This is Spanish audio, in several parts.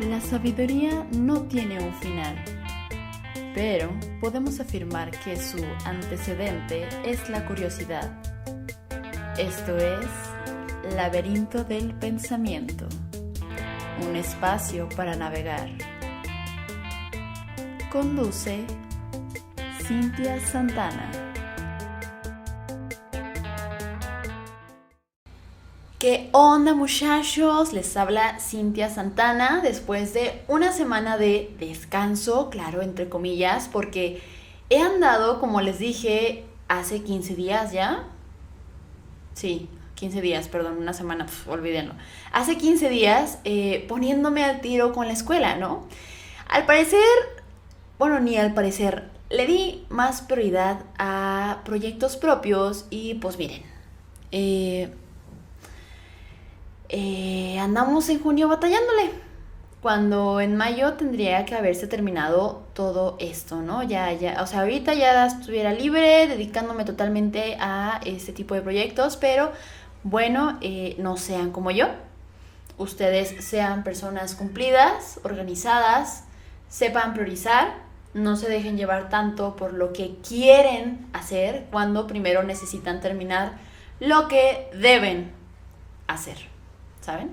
La sabiduría no tiene un final, pero podemos afirmar que su antecedente es la curiosidad. Esto es Laberinto del Pensamiento, un espacio para navegar. Conduce Cintia Santana. ¿Qué onda, muchachos? Les habla Cintia Santana después de una semana de descanso, claro, entre comillas, porque he andado, como les dije, hace 15 días ya. Sí, 15 días, perdón, una semana, olvídenlo. Hace 15 días poniéndome al tiro con la escuela, ¿no? Al parecer, bueno, ni al parecer, le di más prioridad a proyectos propios y pues miren, andamos en junio batallándole, cuando en mayo tendría que haberse terminado todo esto, ¿no? Ya, o sea, ahorita ya estuviera libre, dedicándome totalmente a este tipo de proyectos, pero bueno, no sean como yo. Ustedes sean personas cumplidas, organizadas, sepan priorizar, no se dejen llevar tanto por lo que quieren hacer cuando primero necesitan terminar lo que deben hacer, ¿saben?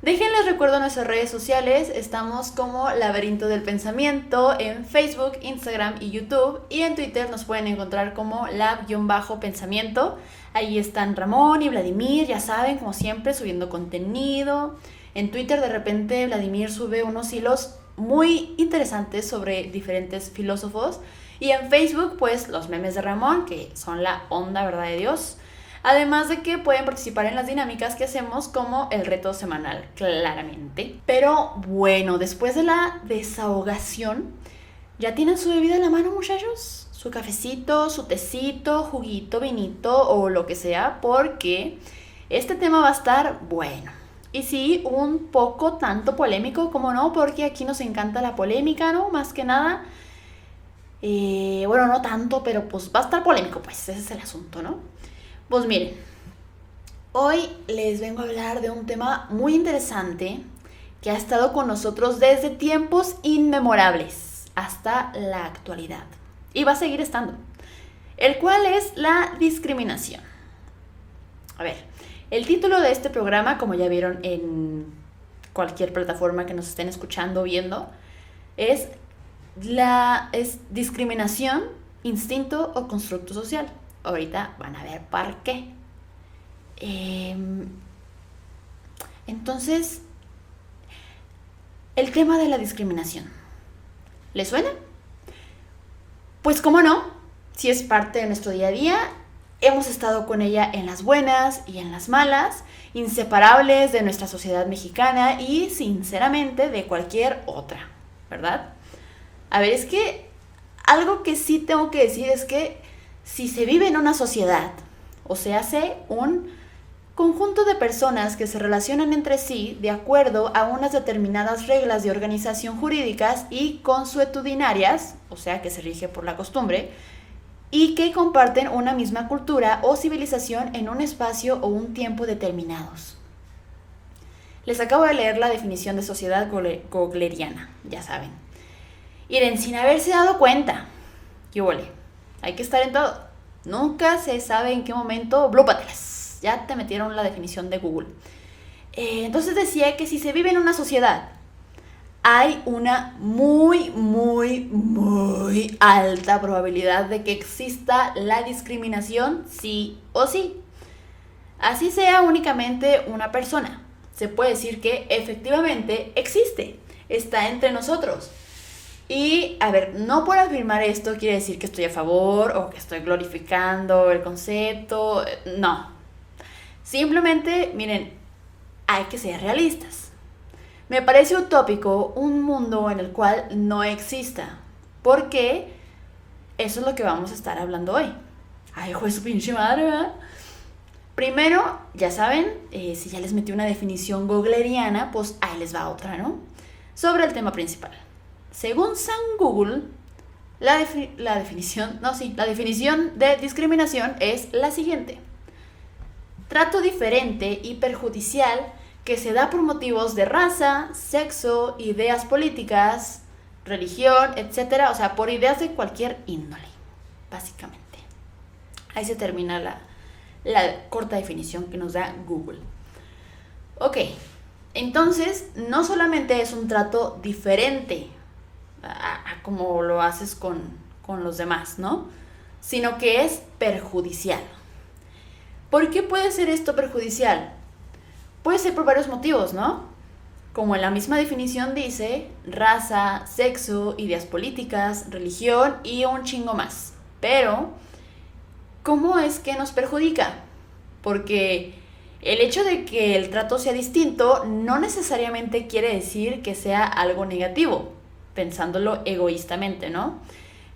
Déjenles recuerdo nuestras redes sociales, estamos como Laberinto del Pensamiento en Facebook, Instagram y YouTube, y en Twitter nos pueden encontrar como lab-pensamiento. Ahí están Ramón y Vladimir, ya saben, como siempre, subiendo contenido. En Twitter de repente Vladimir sube unos hilos muy interesantes sobre diferentes filósofos, y en Facebook pues los memes de Ramón, que son la onda, verdad de Dios. Además de que pueden participar en las dinámicas que hacemos, como el reto semanal, claramente. Pero bueno, después de la desahogación, ¿ya tienen su bebida en la mano, muchachos? Su cafecito, su tecito, juguito, vinito o lo que sea, porque este tema va a estar bueno. Y sí, un poco tanto polémico, como no, porque aquí nos encanta la polémica, ¿no? Más que nada. Bueno, no tanto, pero pues va a estar polémico, pues ese es el asunto, ¿no? Pues miren, hoy les vengo a hablar de un tema muy interesante que ha estado con nosotros desde tiempos inmemorables hasta la actualidad, y va a seguir estando, el cual es la discriminación. A ver, el título de este programa, como ya vieron en cualquier plataforma que nos estén escuchando o viendo, es discriminación, instinto o constructo social. Ahorita van a ver por qué. Entonces, el tema de la discriminación, ¿les suena? Pues cómo no, si es parte de nuestro día a día, hemos estado con ella en las buenas y en las malas, inseparables de nuestra sociedad mexicana y sinceramente de cualquier otra, ¿verdad? A ver, es que algo que sí tengo que decir es que si se vive en una sociedad, o se hace un conjunto de personas que se relacionan entre sí de acuerdo a unas determinadas reglas de organización jurídicas y consuetudinarias, o sea que se rige por la costumbre, y que comparten una misma cultura o civilización en un espacio o un tiempo determinados. Les acabo de leer la definición de sociedad gogleriana, ya saben. Miren, sin haberse dado cuenta, ¿qué huele? Hay que estar en todo. Nunca se sabe en qué momento, blúpatelas, ya te metieron la definición de Google. Entonces decía que si se vive en una sociedad, hay una muy, muy, muy alta probabilidad de que exista la discriminación, sí o sí. Así sea únicamente una persona, se puede decir que efectivamente existe, está entre nosotros. Y, a ver, no por afirmar esto quiere decir que estoy a favor o que estoy glorificando el concepto, no. Simplemente, miren, hay que ser realistas. Me parece utópico un mundo en el cual no exista, porque eso es lo que vamos a estar hablando hoy. Ay, hijo de su pinche madre, ¿verdad? Primero, ya saben, si ya les metí una definición googleriana, pues ahí les va otra, ¿no? Sobre el tema principal. Según San Google, la definición de discriminación es la siguiente: trato diferente y perjudicial que se da por motivos de raza, sexo, ideas políticas, religión, etcétera, o sea, por ideas de cualquier índole, básicamente. Ahí se termina la corta definición que nos da Google. Ok, entonces no solamente es un trato diferente a como lo haces con los demás, ¿no? Sino que es perjudicial. ¿Por qué puede ser esto perjudicial? Puede ser por varios motivos, ¿no? Como en la misma definición dice, raza, sexo, ideas políticas, religión y un chingo más. Pero, ¿cómo es que nos perjudica? Porque el hecho de que el trato sea distinto no necesariamente quiere decir que sea algo negativo, pensándolo egoístamente, ¿no?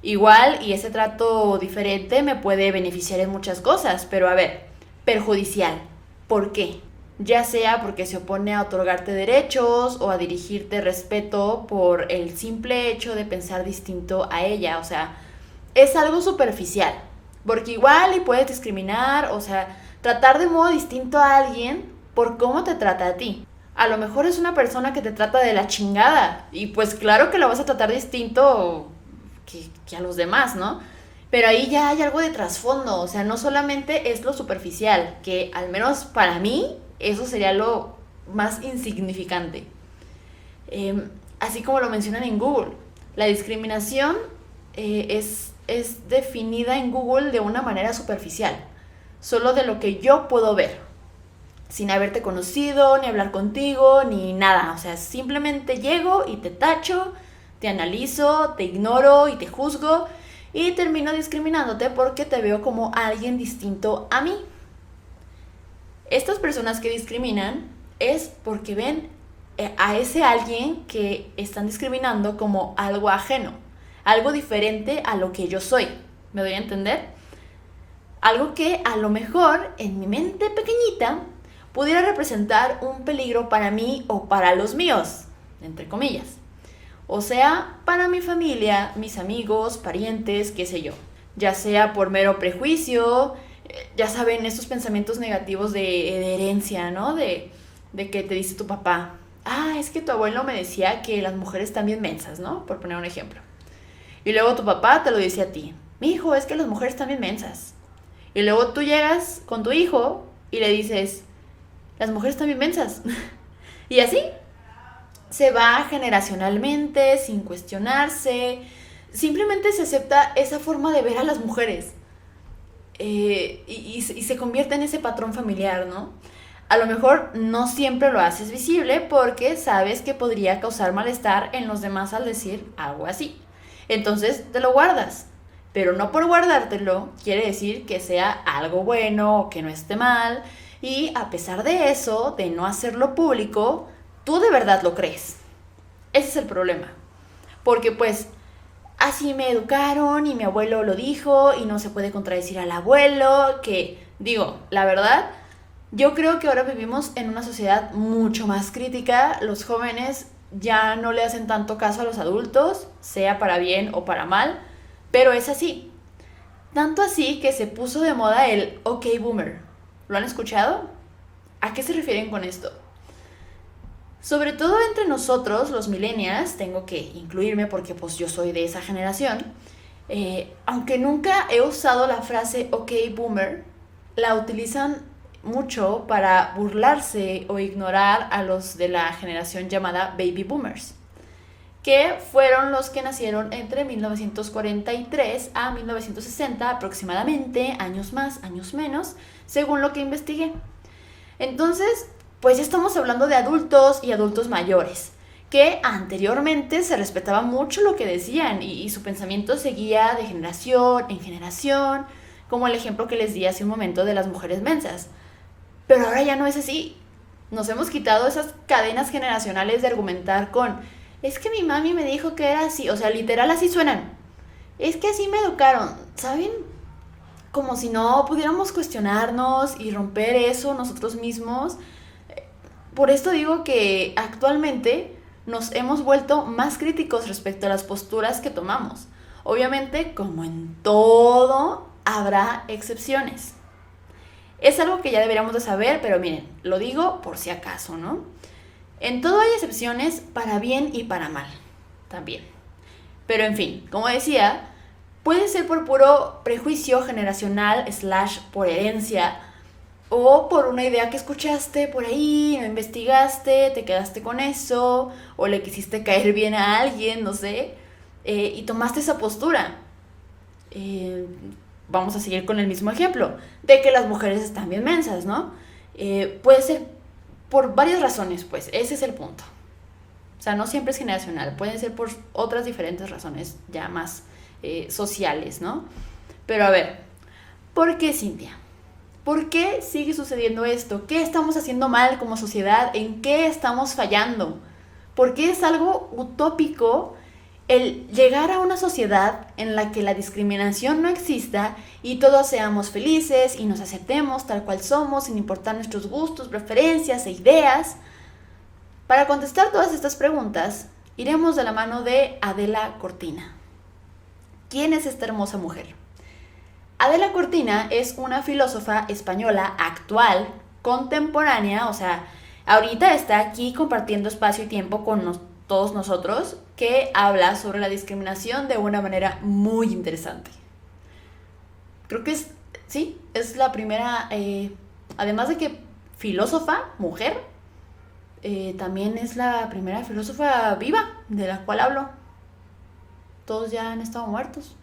Igual, y ese trato diferente me puede beneficiar en muchas cosas, pero a ver, perjudicial. ¿Por qué? Ya sea porque se opone a otorgarte derechos o a dirigirte respeto por el simple hecho de pensar distinto a ella, o sea, es algo superficial, porque igual y puedes discriminar, o sea, tratar de modo distinto a alguien por cómo te trata a ti. A lo mejor es una persona que te trata de la chingada y pues claro que la vas a tratar distinto que a los demás, ¿no? Pero ahí ya hay algo de trasfondo, o sea, no solamente es lo superficial, que al menos para mí eso sería lo más insignificante. Así como lo mencionan en Google, la discriminación es definida en Google de una manera superficial, solo de lo que yo puedo ver, sin haberte conocido, ni hablar contigo, ni nada. O sea, simplemente llego y te tacho, te analizo, te ignoro y te juzgo y termino discriminándote porque te veo como alguien distinto a mí. Estas personas que discriminan es porque ven a ese alguien que están discriminando como algo ajeno, algo diferente a lo que yo soy. ¿Me doy a entender? Algo que a lo mejor en mi mente pequeñita pudiera representar un peligro para mí o para los míos, entre comillas. O sea, para mi familia, mis amigos, parientes, qué sé yo. Ya sea por mero prejuicio, ya saben, estos pensamientos negativos de herencia, ¿no? De que te dice tu papá, es que tu abuelo me decía que las mujeres están bien mensas, ¿no? Por poner un ejemplo. Y luego tu papá te lo dice a ti, mi hijo, es que las mujeres están bien mensas. Y luego tú llegas con tu hijo y le dices, las mujeres están bien mensas. Y así se va generacionalmente, sin cuestionarse. Simplemente se acepta esa forma de ver a las mujeres. Y se convierte en ese patrón familiar, ¿no? A lo mejor no siempre lo haces visible porque sabes que podría causar malestar en los demás al decir algo así. Entonces te lo guardas. Pero no por guardártelo quiere decir que sea algo bueno o que no esté mal. Y a pesar de eso, de no hacerlo público, tú de verdad lo crees. Ese es el problema. Porque pues así me educaron y mi abuelo lo dijo y no se puede contradecir al abuelo, que digo, la verdad, yo creo que ahora vivimos en una sociedad mucho más crítica. Los jóvenes ya no le hacen tanto caso a los adultos, sea para bien o para mal, pero es así. Tanto así que se puso de moda el OK Boomer. ¿Lo han escuchado? ¿A qué se refieren con esto? Sobre todo entre nosotros, los millennials, tengo que incluirme porque pues yo soy de esa generación, aunque nunca he usado la frase OK Boomer, la utilizan mucho para burlarse o ignorar a los de la generación llamada Baby Boomers, que fueron los que nacieron entre 1943 a 1960 aproximadamente, años más, años menos, según lo que investigué. Entonces, pues ya estamos hablando de adultos y adultos mayores, que anteriormente se respetaba mucho lo que decían y su pensamiento seguía de generación en generación, como el ejemplo que les di hace un momento de las mujeres mensas. Pero ahora ya no es así. Nos hemos quitado esas cadenas generacionales de argumentar con es que mi mami me dijo que era así, o sea, literal así suenan. Es que así me educaron, ¿saben? Como si no pudiéramos cuestionarnos y romper eso nosotros mismos. Por esto digo que actualmente nos hemos vuelto más críticos respecto a las posturas que tomamos. Obviamente, como en todo, habrá excepciones. Es algo que ya deberíamos de saber, pero miren, lo digo por si acaso, ¿no? En todo hay excepciones para bien y para mal, también. Pero en fin, como decía, puede ser por puro prejuicio generacional / por herencia, o por una idea que escuchaste por ahí, no investigaste, te quedaste con eso, o le quisiste caer bien a alguien, no sé, y tomaste esa postura. Vamos a seguir con el mismo ejemplo, de que las mujeres están bien mensas, ¿no? Puede ser por varias razones, pues, ese es el punto. O sea, no siempre es generacional, pueden ser por otras diferentes razones ya más sociales, ¿no? Pero a ver, ¿por qué, Cintia? ¿Por qué sigue sucediendo esto? ¿Qué estamos haciendo mal como sociedad? ¿En qué estamos fallando? ¿Por qué es algo utópico el llegar a una sociedad en la que la discriminación no exista y todos seamos felices y nos aceptemos tal cual somos, sin importar nuestros gustos, preferencias e ideas? Para contestar todas estas preguntas, iremos de la mano de Adela Cortina. ¿Quién es esta hermosa mujer? Adela Cortina es una filósofa española actual, contemporánea, o sea, ahorita está aquí compartiendo espacio y tiempo con todos nosotros, que habla sobre la discriminación de una manera muy interesante. Creo que es la primera, además de que filósofa, mujer, también es la primera filósofa viva de la cual hablo. Todos ya han estado muertos.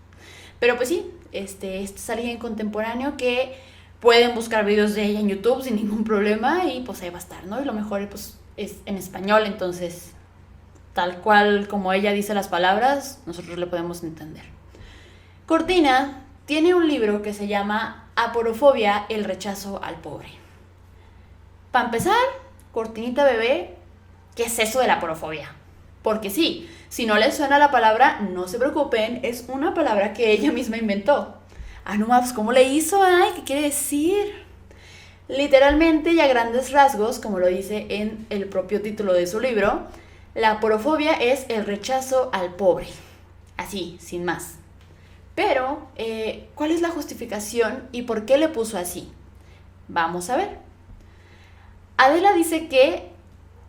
Pero pues sí, este es alguien contemporáneo que pueden buscar videos de ella en YouTube sin ningún problema y pues ahí va a estar, ¿no? Y lo mejor pues es en español, entonces tal cual como ella dice las palabras, nosotros le podemos entender. Cortina tiene un libro que se llama Aporofobia, el rechazo al pobre. Para empezar, Cortinita bebé, ¿qué es eso de la aporofobia? Porque sí, si no les suena la palabra, no se preocupen, es una palabra que ella misma inventó. Ah, no, pues ¿cómo le hizo? Ay, ¿qué quiere decir? Literalmente y a grandes rasgos, como lo dice en el propio título de su libro, la aporofobia es el rechazo al pobre. Así, sin más. Pero, ¿cuál es la justificación y por qué le puso así? Vamos a ver. Adela dice que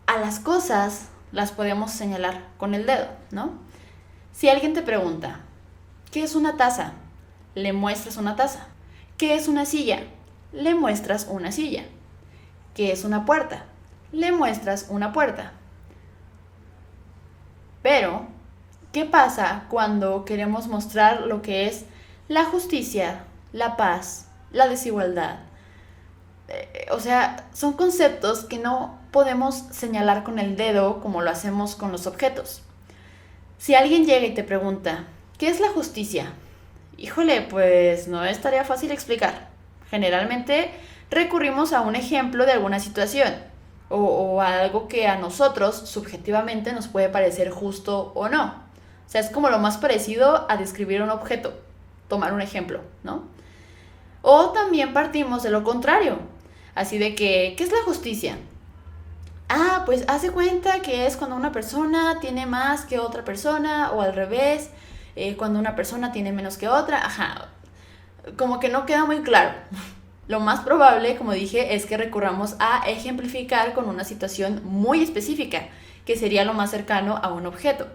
a las cosas las podemos señalar con el dedo, ¿no? Si alguien te pregunta, ¿qué es una taza? Le muestras una taza. ¿Qué es una silla? Le muestras una silla. ¿Qué es una puerta? Le muestras una puerta. Pero, ¿qué pasa cuando queremos mostrar lo que es la justicia, la paz, la desigualdad? O sea, son conceptos que no podemos señalar con el dedo como lo hacemos con los objetos. Si alguien llega y te pregunta, ¿qué es la justicia? Híjole, pues no es tarea fácil explicar. Generalmente recurrimos a un ejemplo de alguna situación o a algo que a nosotros subjetivamente nos puede parecer justo o no. O sea, es como lo más parecido a describir un objeto, tomar un ejemplo, ¿no? O también partimos de lo contrario, así de que, ¿qué es la justicia? Ah, pues hace cuenta que es cuando una persona tiene más que otra persona o al revés, cuando una persona tiene menos que otra, ajá, como que no queda muy claro. Lo más probable, como dije, es que recurramos a ejemplificar con una situación muy específica, que sería lo más cercano a un objeto,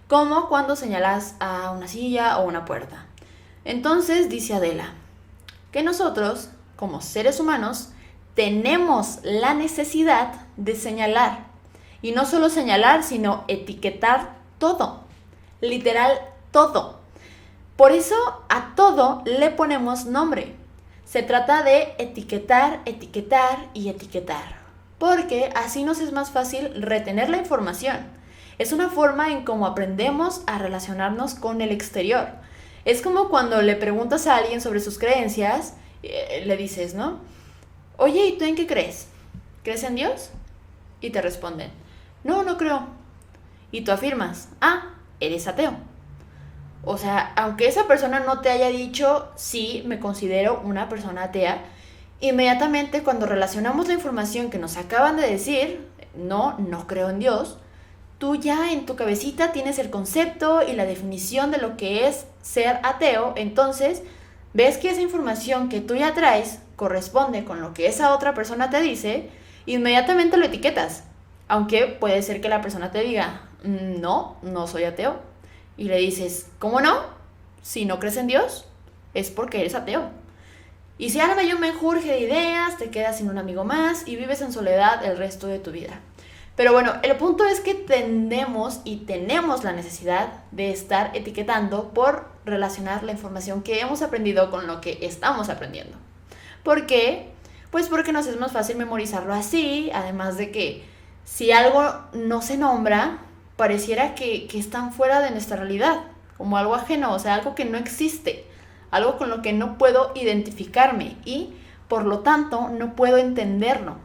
como cuando señalas a una silla o una puerta. Entonces, dice Adela, que nosotros, como seres humanos, tenemos la necesidad de señalar. Y no solo señalar, sino etiquetar todo. Literal, todo. Por eso a todo le ponemos nombre. Se trata de etiquetar, etiquetar y etiquetar. Porque así nos es más fácil retener la información. Es una forma en cómo aprendemos a relacionarnos con el exterior. Es como cuando le preguntas a alguien sobre sus creencias, le dices, ¿no? Oye, ¿y tú en qué crees? ¿Crees en Dios? Y te responden, no, no creo. Y tú afirmas, ah, eres ateo. O sea, aunque esa persona no te haya dicho, sí, me considero una persona atea, inmediatamente cuando relacionamos la información que nos acaban de decir, no, no creo en Dios, tú ya en tu cabecita tienes el concepto y la definición de lo que es ser ateo, entonces ves que esa información que tú ya traes corresponde con lo que esa otra persona te dice, inmediatamente lo etiquetas. Aunque puede ser que la persona te diga, no, no soy ateo. Y le dices, ¿cómo no? Si no crees en Dios, es porque eres ateo. Y si arma yo me menjurje de ideas, te quedas sin un amigo más y vives en soledad el resto de tu vida. Pero bueno, el punto es que tendemos y tenemos la necesidad de estar etiquetando por relacionar la información que hemos aprendido con lo que estamos aprendiendo. ¿Por qué? Pues porque nos es más fácil memorizarlo así, además de que si algo no se nombra, pareciera que están fuera de nuestra realidad, como algo ajeno, o sea, algo que no existe, algo con lo que no puedo identificarme y, por lo tanto, no puedo entenderlo.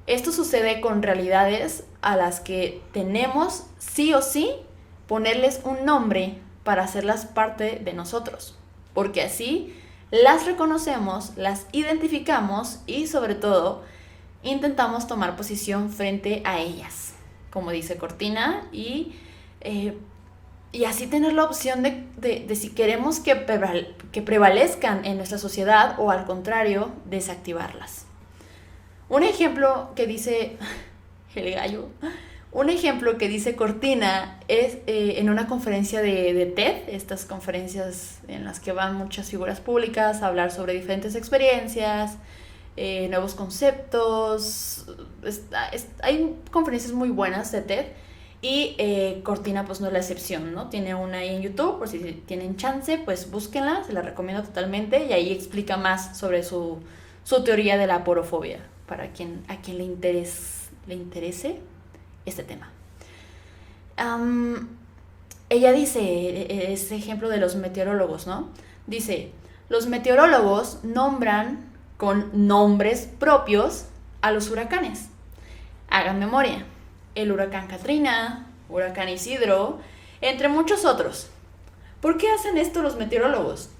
Esto sucede con realidades a las que tenemos sí o sí ponerles un nombre para hacerlas parte de nosotros, porque así las reconocemos, las identificamos y sobre todo intentamos tomar posición frente a ellas, como dice Cortina, y así tener la opción de si queremos que prevalezcan en nuestra sociedad o al contrario, desactivarlas. Un ejemplo que dice el gallo, un ejemplo que dice Cortina es en una conferencia de TED, estas conferencias en las que van muchas figuras públicas a hablar sobre diferentes experiencias, nuevos conceptos. Hay conferencias muy buenas de TED y Cortina pues no es la excepción, ¿no? Tiene una ahí en YouTube, por si tienen chance, pues búsquenla, se la recomiendo totalmente y ahí explica más sobre su teoría de la aporofobia, para a quien le interese este tema. Ella dice, ese ejemplo de los meteorólogos, ¿no? Dice, los meteorólogos nombran con nombres propios a los huracanes. Hagan memoria, el huracán Katrina, huracán Isidro, entre muchos otros. ¿Por qué hacen esto los meteorólogos?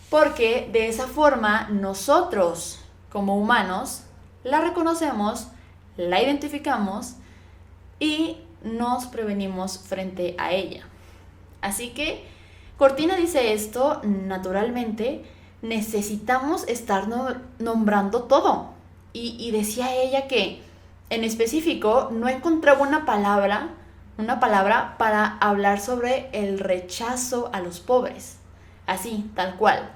Porque de esa forma nosotros, como humanos, la reconocemos, la identificamos y nos prevenimos frente a ella. Así que Cortina dice esto, naturalmente necesitamos estar nombrando todo. Y decía ella que en específico no encontraba una palabra para hablar sobre el rechazo a los pobres. Así, tal cual.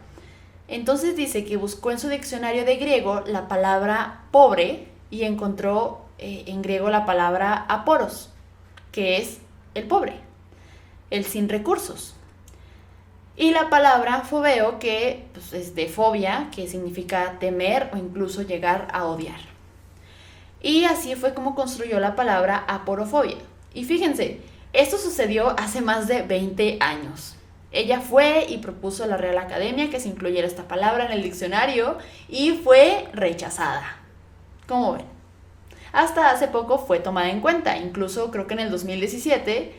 Entonces dice que buscó en su diccionario de griego la palabra pobre y encontró en griego la palabra aporos, que es el pobre, el sin recursos. Y la palabra fobeo, que pues, es de fobia, que significa temer o incluso llegar a odiar. Y así fue como construyó la palabra aporofobia. Y fíjense, esto sucedió hace más de 20 años. Ella fue y propuso a la Real Academia que se incluyera esta palabra en el diccionario y fue rechazada. ¿Cómo ven? Hasta hace poco fue tomada en cuenta, incluso creo que en el 2017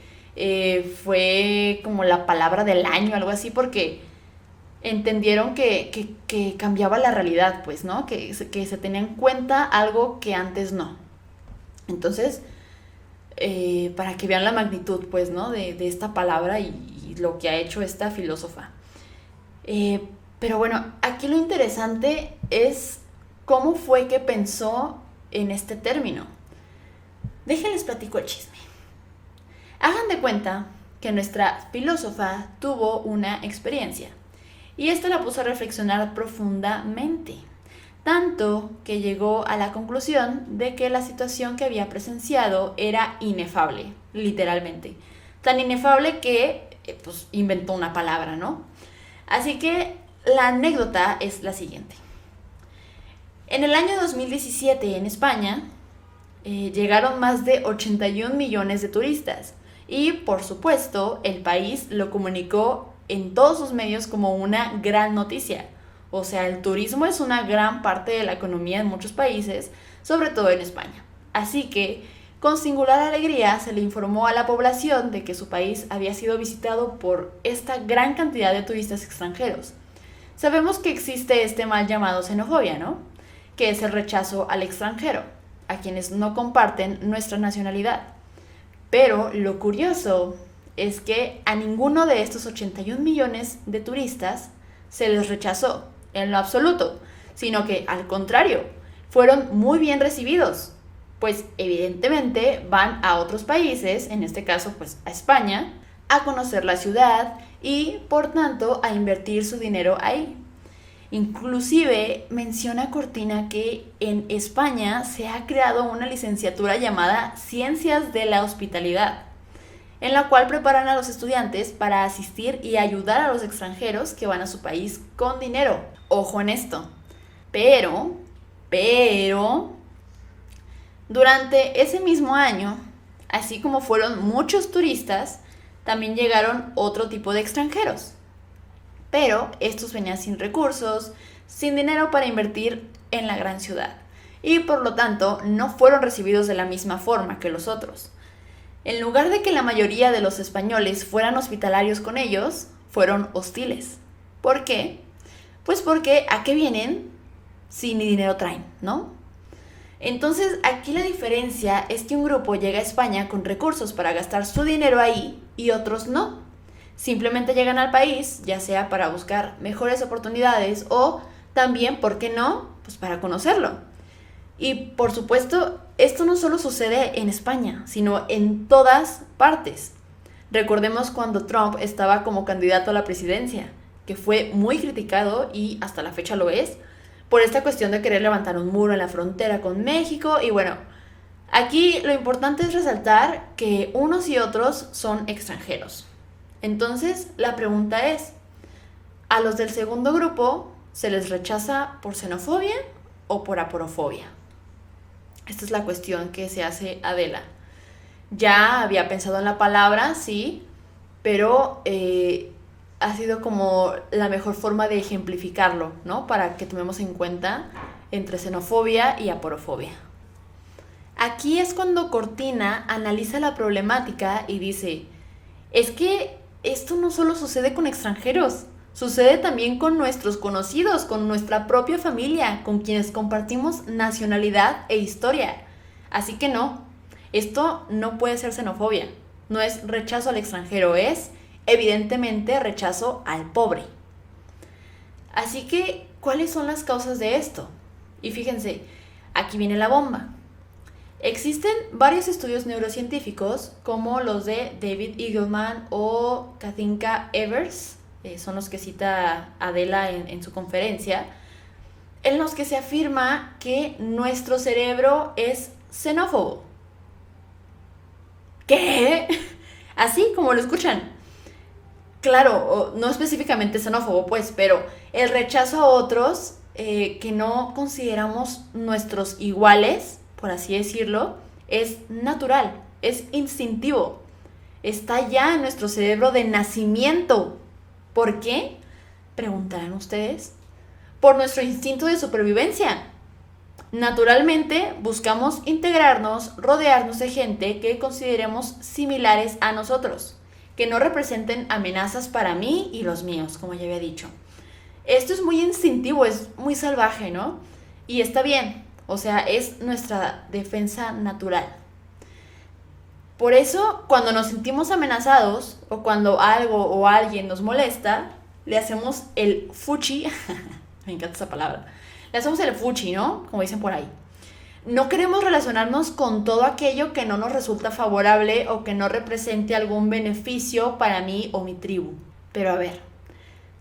fue como la palabra del año, algo así, porque entendieron que cambiaba la realidad, pues, ¿no? Que se tenía en cuenta algo que antes no. Entonces, para que vean la magnitud, pues, ¿no? De esta palabra y lo que ha hecho esta filósofa. Pero bueno, aquí lo interesante es cómo fue que pensó en este término. Déjenles platico el chisme. Hagan de cuenta que nuestra filósofa tuvo una experiencia y esto la puso a reflexionar profundamente, tanto que llegó a la conclusión de que la situación que había presenciado era inefable, literalmente. Tan inefable que pues inventó una palabra, ¿no? Así que la anécdota es la siguiente. En el año 2017 en España llegaron más de 81 millones de turistas y por supuesto el país lo comunicó en todos sus medios como una gran noticia. O sea, el turismo es una gran parte de la economía en muchos países, sobre todo en España. Así que con singular alegría se le informó a la población de que su país había sido visitado por esta gran cantidad de turistas extranjeros. Sabemos que existe este mal llamado xenofobia, ¿no? Que es el rechazo al extranjero, a quienes no comparten nuestra nacionalidad. Pero lo curioso es que a ninguno de estos 81 millones de turistas se les rechazó, en lo absoluto. sino que al contrario, fueron muy bien recibidos, pues evidentemente van a otros países, en este caso pues a España, a conocer la ciudad y por tanto a invertir su dinero ahí. Inclusive menciona Cortina que en España se ha creado una licenciatura llamada Ciencias de la Hospitalidad, en la cual preparan a los estudiantes para asistir y ayudar a los extranjeros que van a su país con dinero. Ojo en esto. Pero, durante ese mismo año, así como fueron muchos turistas, también llegaron otro tipo de extranjeros. Pero estos venían sin recursos, sin dinero para invertir en la gran ciudad. Y por lo tanto, no fueron recibidos de la misma forma que los otros. En lugar de que la mayoría de los españoles fueran hospitalarios con ellos, fueron hostiles. ¿Por qué? Pues porque ¿a qué vienen si ni dinero traen, no? Entonces aquí la diferencia es que un grupo llega a España con recursos para gastar su dinero ahí y otros no. Simplemente llegan al país, ya sea para buscar mejores oportunidades o también, ¿por qué no?, pues para conocerlo. Y por supuesto, esto no solo sucede en España, sino en todas partes. Recordemos cuando Trump estaba como candidato a la presidencia, que fue muy criticado y hasta la fecha lo es, por esta cuestión de querer levantar un muro en la frontera con México. Y bueno, aquí lo importante es resaltar que unos y otros son extranjeros. Entonces, la pregunta es, ¿a los del segundo grupo se les rechaza por xenofobia o por aporofobia? Esta es la cuestión que se hace Adela. Ya había pensado en la palabra, sí, pero ha sido como la mejor forma de ejemplificarlo, ¿no? Para que tomemos en cuenta entre xenofobia y aporofobia. Aquí es cuando Cortina analiza la problemática y dice, es que esto no solo sucede con extranjeros, sucede también con nuestros conocidos, con nuestra propia familia, con quienes compartimos nacionalidad e historia. Así que no, esto no puede ser xenofobia, no es rechazo al extranjero, es evidentemente rechazo al pobre. Así que, ¿cuáles son las causas de esto? Y fíjense, aquí viene la bomba. Existen varios estudios neurocientíficos como los de David Eagleman o Katinka Evers, son los que cita Adela en su conferencia, en los que se afirma que nuestro cerebro es xenófobo. ¿Qué? Así como lo escuchan. Claro, no específicamente xenófobo, pues, pero el rechazo a otros que no consideramos nuestros iguales, por así decirlo, es natural, es instintivo. Está ya en nuestro cerebro de nacimiento. ¿Por qué? Preguntarán ustedes. Por nuestro instinto de supervivencia. Naturalmente buscamos integrarnos, rodearnos de gente que consideremos similares a nosotros, que no representen amenazas para mí y los míos, como ya había dicho. Esto es muy instintivo, es muy salvaje, ¿no? Y está bien, o sea, es nuestra defensa natural. Por eso, cuando nos sentimos amenazados o cuando algo o alguien nos molesta, le hacemos el fuchi, me encanta esa palabra, le hacemos el fuchi, ¿no? Como dicen por ahí. No queremos relacionarnos con todo aquello que no nos resulta favorable o que no represente algún beneficio para mí o mi tribu. Pero a ver,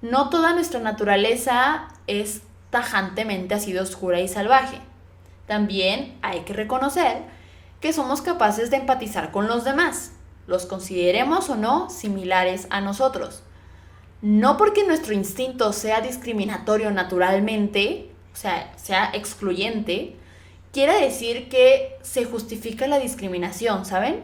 no toda nuestra naturaleza es tajantemente así de oscura y salvaje. También hay que reconocer que somos capaces de empatizar con los demás, los consideremos o no similares a nosotros. No porque nuestro instinto sea discriminatorio naturalmente, o sea excluyente, quiere decir que se justifica la discriminación, ¿saben?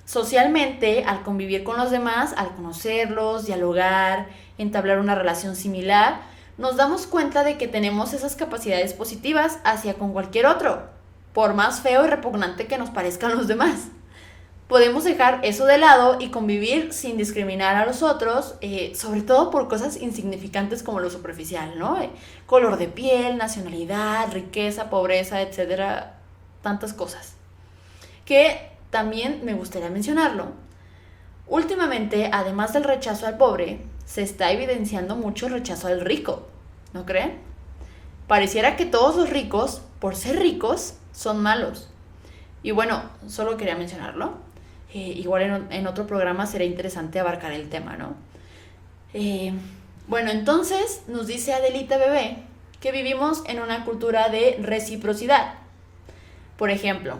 Socialmente, al convivir con los demás, al conocerlos, dialogar, entablar una relación similar, nos damos cuenta de que tenemos esas capacidades positivas hacia con cualquier otro, por más feo y repugnante que nos parezcan los demás. Podemos dejar eso de lado y convivir sin discriminar a los otros, sobre todo por cosas insignificantes como lo superficial, ¿no? Color de piel, nacionalidad, riqueza, pobreza, etcétera, tantas cosas. Que también me gustaría mencionarlo. Últimamente, además del rechazo al pobre, se está evidenciando mucho el rechazo al rico, ¿no creen? Pareciera que todos los ricos, por ser ricos, son malos. Y bueno, solo quería mencionarlo. Igual en otro programa será interesante abarcar el tema, ¿no? Bueno, entonces nos dice Adelita Bebé que vivimos en una cultura de reciprocidad. Por ejemplo,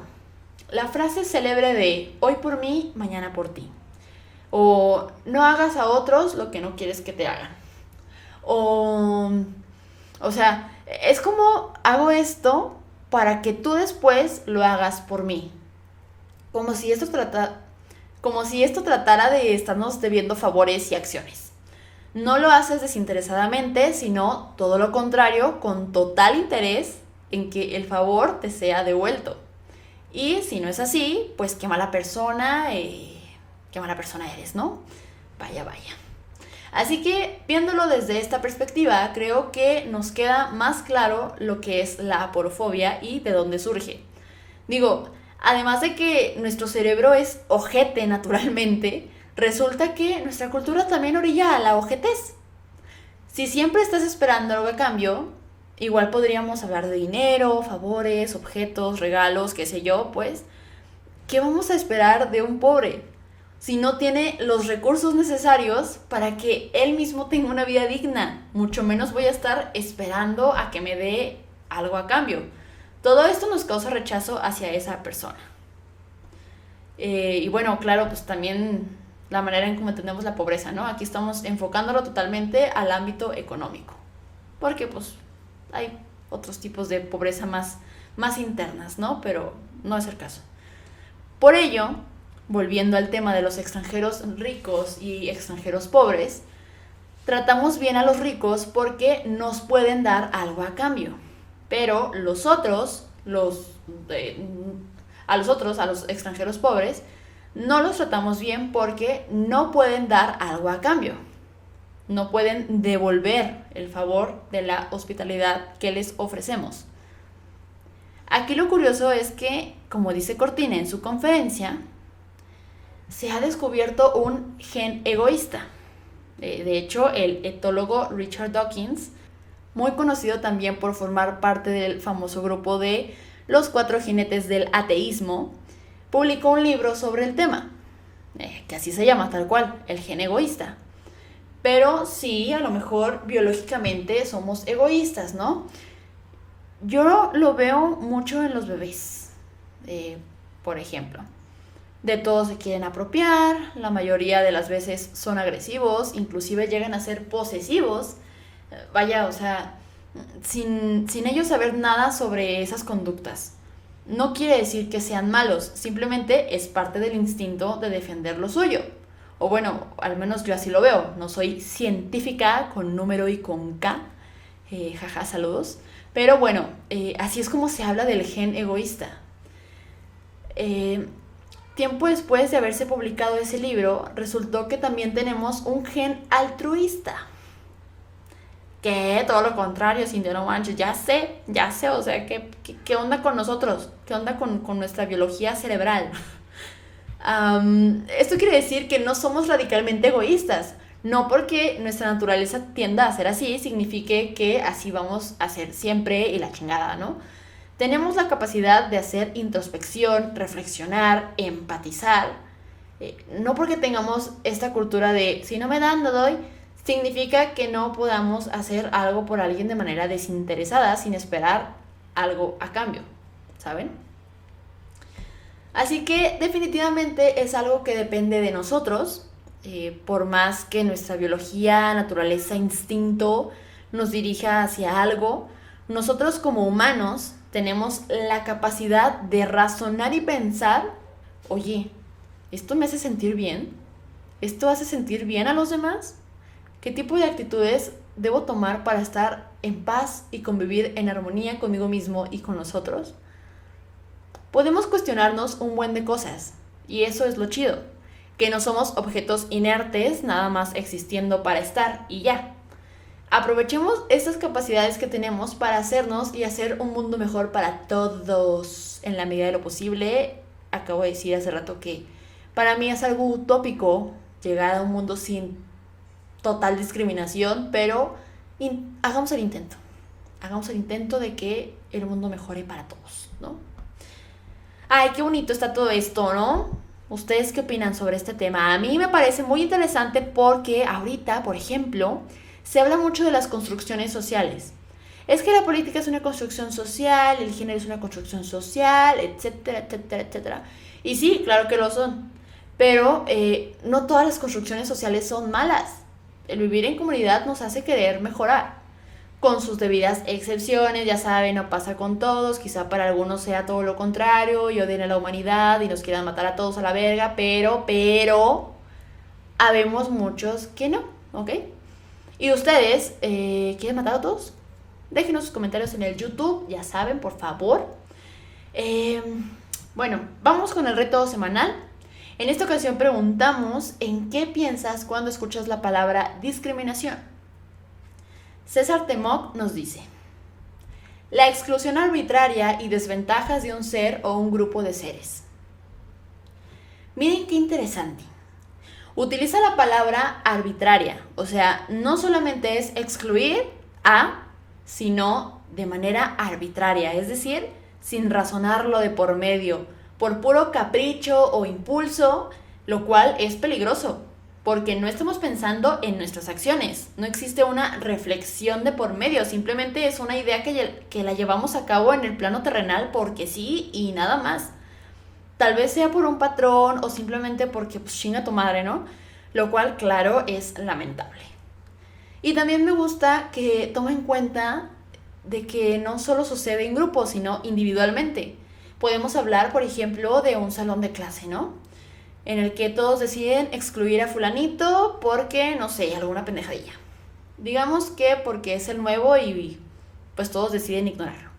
la frase célebre de hoy por mí, mañana por ti. O no hagas a otros lo que no quieres que te hagan. O sea, es como hago esto para que tú después lo hagas por mí. Como si esto tratara de estarnos debiendo favores y acciones. No lo haces desinteresadamente, sino todo lo contrario, con total interés en que el favor te sea devuelto. Y si no es así, pues qué mala persona eres, ¿no? Vaya. Así que, viéndolo desde esta perspectiva, creo que nos queda más claro lo que es la aporofobia y de dónde surge. Digo, además de que nuestro cerebro es ojete naturalmente, resulta que nuestra cultura también orilla a la ojetez. Si siempre estás esperando algo a cambio, igual podríamos hablar de dinero, favores, objetos, regalos, qué sé yo, pues, ¿qué vamos a esperar de un pobre si no tiene los recursos necesarios para que él mismo tenga una vida digna? Mucho menos voy a estar esperando a que me dé algo a cambio. Todo esto nos causa rechazo hacia esa persona. Y bueno, claro, pues también la manera en cómo entendemos la pobreza, ¿no? Aquí estamos enfocándolo totalmente al ámbito económico. Porque pues hay otros tipos de pobreza más internas, ¿no? Pero no es el caso. Por ello, volviendo al tema de los extranjeros ricos y extranjeros pobres, tratamos bien a los ricos porque nos pueden dar algo a cambio. Pero a los extranjeros pobres, no los tratamos bien porque no pueden dar algo a cambio. No pueden devolver el favor de la hospitalidad que les ofrecemos. Aquí lo curioso es que, como dice Cortina en su conferencia, se ha descubierto un gen egoísta. De hecho, el etólogo Richard Dawkins, muy conocido también por formar parte del famoso grupo de los 4 jinetes del ateísmo, publicó un libro sobre el tema, que así se llama tal cual, el gen egoísta. Pero sí, a lo mejor biológicamente somos egoístas, ¿no? Yo lo veo mucho en los bebés, por ejemplo. De todos se quieren apropiar, la mayoría de las veces son agresivos, inclusive llegan a ser posesivos. Vaya, o sea, sin ellos saber nada sobre esas conductas. No quiere decir que sean malos, simplemente es parte del instinto de defender lo suyo. O bueno, al menos yo así lo veo. No soy científica con número y con K. Jaja, saludos. Pero bueno, así es como se habla del gen egoísta. Tiempo después de haberse publicado ese libro, resultó que también tenemos un gen altruista. Que todo lo contrario, Cintia, no manches, ya sé, o sea, ¿qué onda con nosotros? ¿Qué onda con nuestra biología cerebral? Esto quiere decir que no somos radicalmente egoístas. No porque nuestra naturaleza tienda a ser así, signifique que así vamos a ser siempre y la chingada, ¿no? Tenemos la capacidad de hacer introspección, reflexionar, empatizar. No porque tengamos esta cultura de si no me dan, no doy, significa que no podamos hacer algo por alguien de manera desinteresada sin esperar algo a cambio, ¿saben? Así que definitivamente es algo que depende de nosotros, por más que nuestra biología, naturaleza, instinto nos dirija hacia algo, nosotros como humanos tenemos la capacidad de razonar y pensar, oye, ¿esto me hace sentir bien? ¿Esto hace sentir bien a los demás? ¿Qué tipo de actitudes debo tomar para estar en paz y convivir en armonía conmigo mismo y con los otros? Podemos cuestionarnos un buen de cosas, y eso es lo chido, que no somos objetos inertes nada más existiendo para estar y ya. Aprovechemos estas capacidades que tenemos para hacernos y hacer un mundo mejor para todos en la medida de lo posible. Acabo de decir hace rato que para mí es algo utópico llegar a un mundo sin total discriminación, pero hagamos el intento. hagamos el intento de que el mundo mejore para todos, ¿no? Ay, qué bonito está todo esto, ¿no? ¿Ustedes qué opinan sobre este tema? A mí me parece muy interesante porque ahorita, por ejemplo, se habla mucho de las construcciones sociales. Es que la política es una construcción social, el género es una construcción social, etcétera, etcétera, etcétera. Y sí, claro que lo son, pero no todas las construcciones sociales son malas. El vivir en comunidad nos hace querer mejorar, con sus debidas excepciones, ya saben, no pasa con todos, quizá para algunos sea todo lo contrario, y odien a la humanidad y nos quieran matar a todos a la verga, pero, habemos muchos que no, ¿ok? ¿Y ustedes quieren matar a todos? Déjenos sus comentarios en el YouTube, ya saben, por favor. Bueno, vamos con el reto semanal. En esta ocasión preguntamos ¿en qué piensas cuando escuchas la palabra discriminación? César Temoc nos dice: la exclusión arbitraria y desventajas de un ser o un grupo de seres. Miren qué interesante. Utiliza la palabra arbitraria, o sea, no solamente es excluir a, sino de manera arbitraria, es decir, sin razonarlo de por medio, por puro capricho o impulso, lo cual es peligroso, porque no estamos pensando en nuestras acciones, no existe una reflexión de por medio, simplemente es una idea que la llevamos a cabo en el plano terrenal porque sí y nada más. Tal vez sea por un patrón o simplemente porque pues chinga tu madre, ¿no? Lo cual, claro, es lamentable. Y también me gusta que tome en cuenta de que no solo sucede en grupos, sino individualmente. Podemos hablar, por ejemplo, de un salón de clase, ¿no? En el que todos deciden excluir a fulanito porque, no sé, alguna pendejadilla. Digamos que porque es el nuevo y pues todos deciden ignorarlo.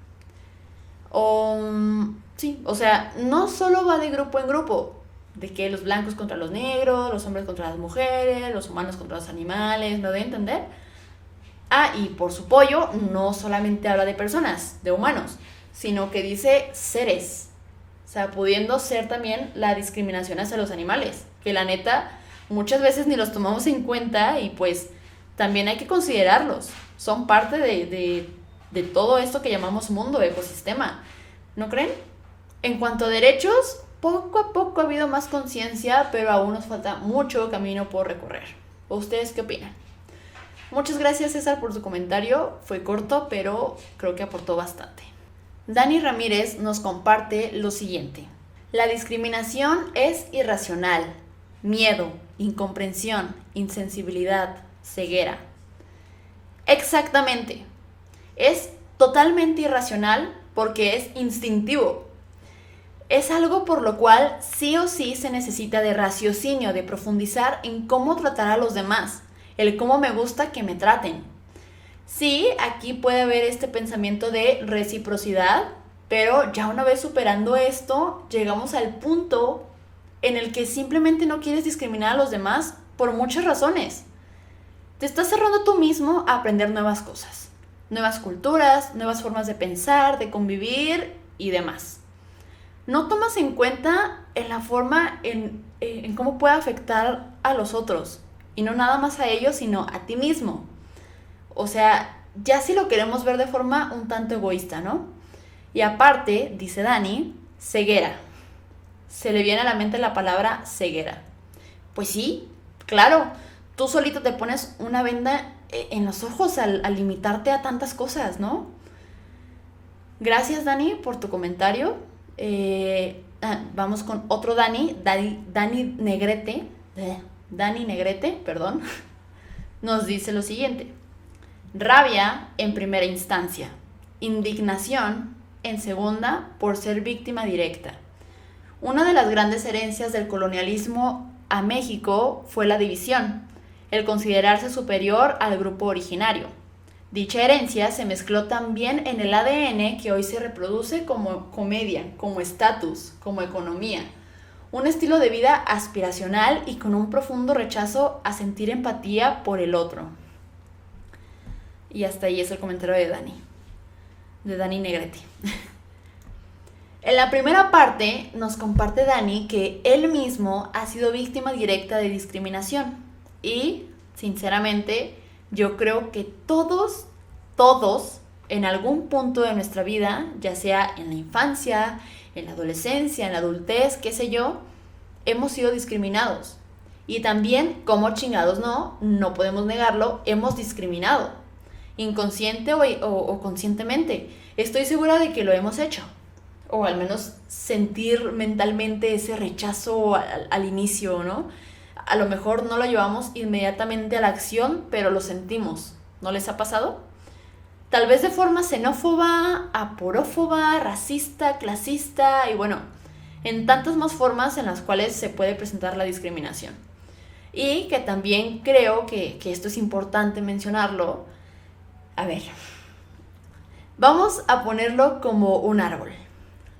Sí, o sea, no solo va de grupo en grupo, de que los blancos contra los negros, los hombres contra las mujeres, los humanos contra los animales, ¿me doy a entender? Ah, y por su pollo, no solamente habla de personas, de humanos, sino que dice seres. O sea, pudiendo ser también la discriminación hacia los animales, que la neta muchas veces ni los tomamos en cuenta y pues también hay que considerarlos. Son parte de todo esto que llamamos mundo, ecosistema. ¿No creen? En cuanto a derechos, poco a poco ha habido más conciencia, pero aún nos falta mucho camino por recorrer. ¿Ustedes qué opinan? Muchas gracias, César, por su comentario. Fue corto, pero creo que aportó bastante. Dani Ramírez nos comparte lo siguiente: la discriminación es irracional, miedo, incomprensión, insensibilidad, ceguera. Exactamente. Es totalmente irracional porque es instintivo. Es algo por lo cual sí o sí se necesita de raciocinio, de profundizar en cómo tratar a los demás, el cómo me gusta que me traten. Sí, aquí puede haber este pensamiento de reciprocidad, pero ya una vez superando esto, llegamos al punto en el que simplemente no quieres discriminar a los demás por muchas razones. Te estás cerrando tú mismo a aprender nuevas cosas, nuevas culturas, nuevas formas de pensar, de convivir y demás. No tomas en cuenta en la forma en cómo puede afectar a los otros, y no nada más a ellos, sino a ti mismo. O sea, ya si lo queremos ver de forma un tanto egoísta, ¿no? Y aparte, dice Dani, ceguera. Se le viene a la mente la palabra ceguera. Pues sí, claro, tú solito te pones una venda en los ojos al limitarte a tantas cosas, ¿no? Gracias, Dani, por tu comentario. Vamos con otro Dani Negrete, perdón, nos dice lo siguiente: rabia en primera instancia, indignación en segunda por ser víctima directa. Una de las grandes herencias del colonialismo a México fue la división, el considerarse superior al grupo originario. Dicha herencia se mezcló también en el ADN que hoy se reproduce como comedia, como estatus, como economía. Un estilo de vida aspiracional y con un profundo rechazo a sentir empatía por el otro. Y hasta ahí es el comentario de Dani Negrete. En la primera parte nos comparte Dani que él mismo ha sido víctima directa de discriminación. Y, sinceramente, yo creo que todos en algún punto de nuestra vida, ya sea en la infancia, en la adolescencia, en la adultez, qué sé yo, hemos sido discriminados. Y también, como chingados no podemos negarlo, hemos discriminado, inconsciente o conscientemente. Estoy segura de que lo hemos hecho, o al menos sentir mentalmente ese rechazo al inicio, ¿no? A lo mejor no lo llevamos inmediatamente a la acción, pero lo sentimos. ¿No les ha pasado? Tal vez de forma xenófoba, aporófoba, racista, clasista y bueno, en tantas más formas en las cuales se puede presentar la discriminación. Y que también creo que esto es importante mencionarlo. A ver, vamos a ponerlo como un árbol.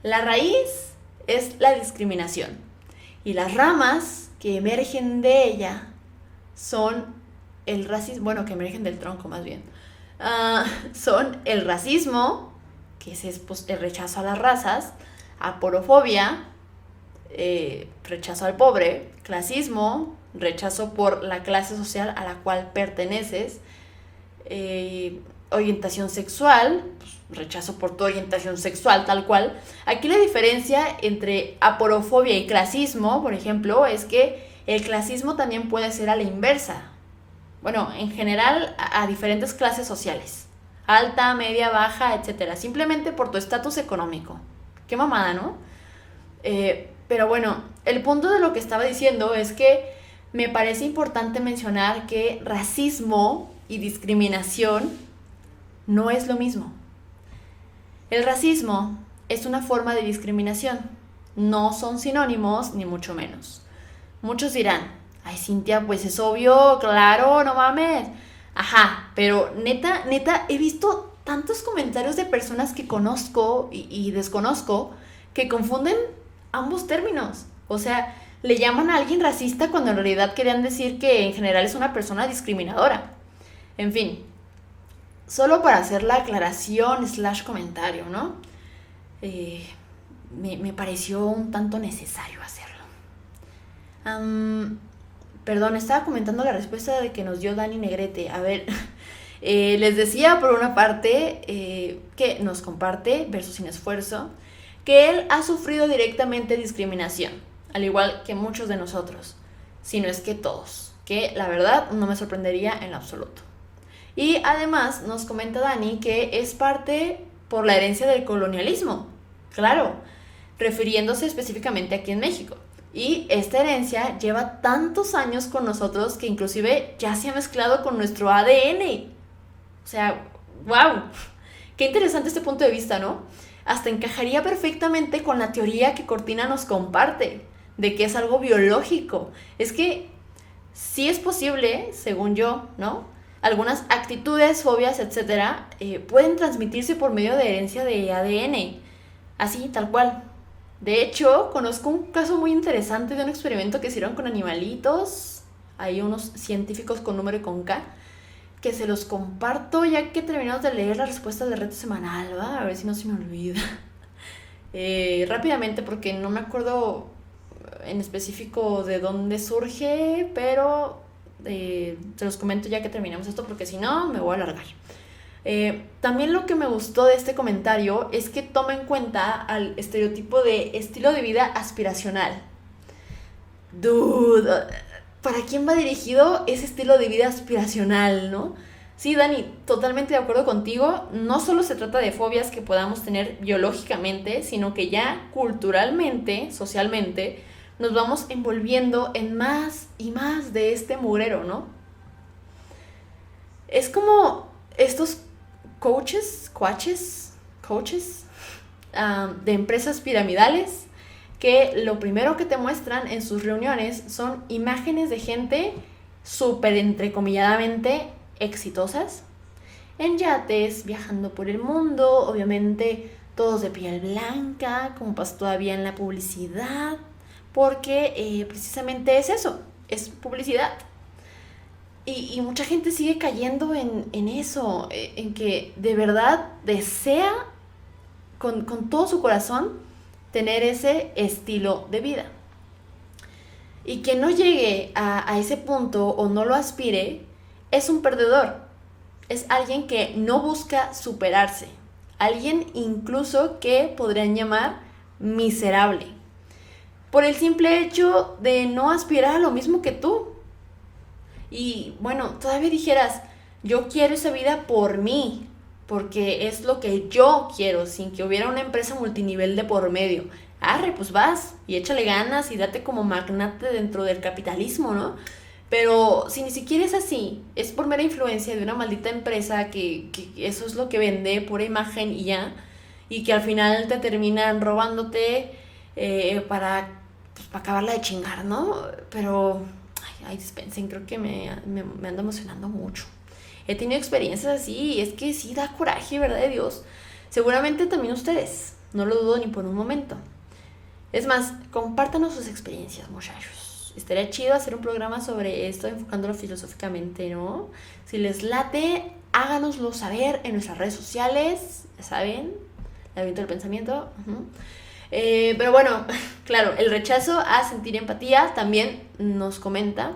La raíz es la discriminación y las ramas que emergen de ella son el racismo, bueno, que emergen del tronco más bien, son el racismo, que es pues, el rechazo a las razas, aporofobia, rechazo al pobre, clasismo, rechazo por la clase social a la cual perteneces, orientación sexual, pues, rechazo por tu orientación sexual tal cual. Aquí la diferencia entre aporofobia y clasismo, por ejemplo, es que el clasismo también puede ser a la inversa. Bueno, en general a diferentes clases sociales, alta, media, baja, etcétera, simplemente por tu estatus económico. Qué mamada, ¿no? Pero bueno, el punto de lo que estaba diciendo es que me parece importante mencionar que racismo y discriminación no es lo mismo. El racismo es una forma de discriminación, no son sinónimos ni mucho menos. Muchos dirán, ay Cintia, pues es obvio, claro, no mames. Ajá, pero neta, he visto tantos comentarios de personas que conozco y desconozco que confunden ambos términos. O sea, le llaman a alguien racista cuando en realidad querían decir que en general es una persona discriminadora. En fin, solo para hacer la aclaración / comentario, ¿no? Me pareció un tanto necesario hacerlo. Perdón, estaba comentando la respuesta de que nos dio Dani Negrete. A ver, les decía por una parte que nos comparte, verso sin esfuerzo, que él ha sufrido directamente discriminación, al igual que muchos de nosotros, si no es que todos, que la verdad no me sorprendería en absoluto. Y además nos comenta Dani que es parte por la herencia del colonialismo, claro, refiriéndose específicamente aquí en México. Y esta herencia lleva tantos años con nosotros que inclusive ya se ha mezclado con nuestro ADN. O sea, wow, qué interesante este punto de vista, ¿no? Hasta encajaría perfectamente con la teoría que Cortina nos comparte, de que es algo biológico. Es que sí es posible, según yo, ¿no? Algunas actitudes, fobias, etcétera, pueden transmitirse por medio de herencia de ADN, así, tal cual. De hecho, conozco un caso muy interesante de un experimento que hicieron con animalitos. Hay unos científicos con número y con K, que se los comparto ya que terminamos de leer la respuesta del reto semanal, ¿va? A ver si no se me olvida. Rápidamente, porque no me acuerdo en específico de dónde surge, pero se los comento ya que terminemos esto, porque si no me voy a alargar. También lo que me gustó de este comentario es que toma en cuenta al estereotipo de estilo de vida aspiracional. Dude, ¿para quién va dirigido ese estilo de vida aspiracional, no? Sí, Dani, totalmente de acuerdo contigo. No solo se trata de fobias que podamos tener biológicamente, sino que ya culturalmente, socialmente, nos vamos envolviendo en más y más de este mugrero, ¿no? Es como estos coaches de empresas piramidales que lo primero que te muestran en sus reuniones son imágenes de gente súper entrecomilladamente exitosas, en yates, viajando por el mundo, obviamente todos de piel blanca, como pasa todavía en la publicidad, porque precisamente es eso, es publicidad. Y mucha gente sigue cayendo en eso, en que de verdad desea con todo su corazón tener ese estilo de vida. Y quien no llegue a ese punto o no lo aspire es un perdedor. es alguien que no busca superarse, alguien incluso que podrían llamar miserable, por el simple hecho de no aspirar a lo mismo que tú. Y bueno, todavía dijeras, yo quiero esa vida por mí, porque es lo que yo quiero, sin que hubiera una empresa multinivel de por medio. Arre, pues vas y échale ganas y date como magnate dentro del capitalismo, ¿no? Pero si ni siquiera es así, es por mera influencia de una maldita empresa que eso es lo que vende, pura imagen y ya, y que al final te terminan robándote para acabarla de chingar, ¿no? Pero, ay, dispensen, creo que me ando emocionando mucho. He tenido experiencias así y es que sí da coraje, ¿verdad de Dios? Seguramente también ustedes, no lo dudo ni por un momento. Es más, compártanos sus experiencias, muchachos. Estaría chido hacer un programa sobre esto, enfocándolo filosóficamente, ¿no? Si les late, háganoslo saber en nuestras redes sociales, ya saben, el viento del pensamiento. Pero bueno, claro, el rechazo a sentir empatía también nos comenta.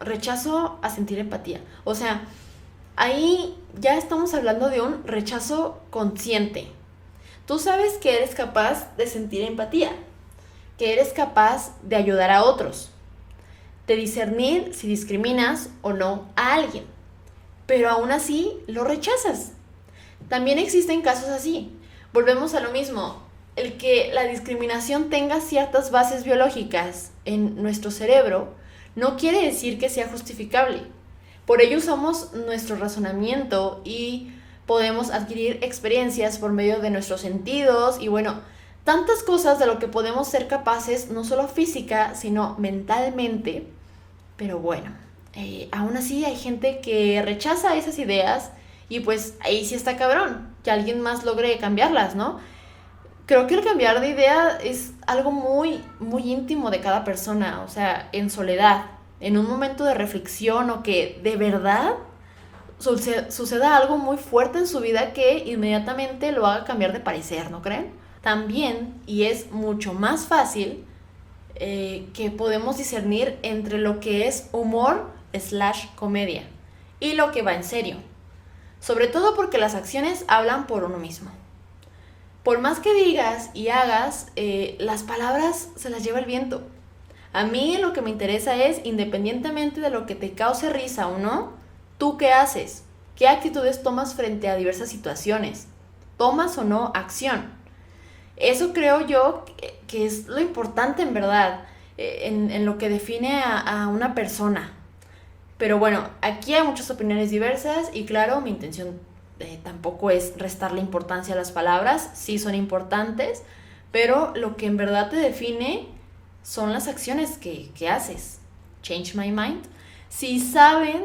Rechazo a sentir empatía. O sea, ahí ya estamos hablando de un rechazo consciente. Tú sabes que eres capaz de sentir empatía, que eres capaz de ayudar a otros, de discernir si discriminas o no a alguien, pero aún así lo rechazas. También existen casos así. Volvemos a lo mismo, el que la discriminación tenga ciertas bases biológicas en nuestro cerebro no quiere decir que sea justificable. Por ello usamos nuestro razonamiento y podemos adquirir experiencias por medio de nuestros sentidos y bueno, tantas cosas de lo que podemos ser capaces, no solo física, sino mentalmente. Pero bueno, aún así hay gente que rechaza esas ideas y pues ahí sí está cabrón, que alguien más logre cambiarlas, ¿no? Creo que el cambiar de idea es algo muy, muy íntimo de cada persona, o sea, en soledad, en un momento de reflexión o que de verdad suceda algo muy fuerte en su vida que inmediatamente lo haga cambiar de parecer, ¿no creen? También, y es mucho más fácil, que podemos discernir entre lo que es humor / comedia y lo que va en serio. Sobre todo porque las acciones hablan por uno mismo. Por más que digas y hagas, las palabras se las lleva el viento. A mí lo que me interesa es, independientemente de lo que te cause risa o no, ¿tú qué haces? ¿Qué actitudes tomas frente a diversas situaciones? ¿Tomas o no acción? Eso creo yo que es lo importante en verdad, en lo que define a una persona. Pero bueno, aquí hay muchas opiniones diversas y claro, mi intención tampoco es restarle importancia a las palabras, sí son importantes, pero lo que en verdad te define son las acciones que haces. Change my mind. Si saben,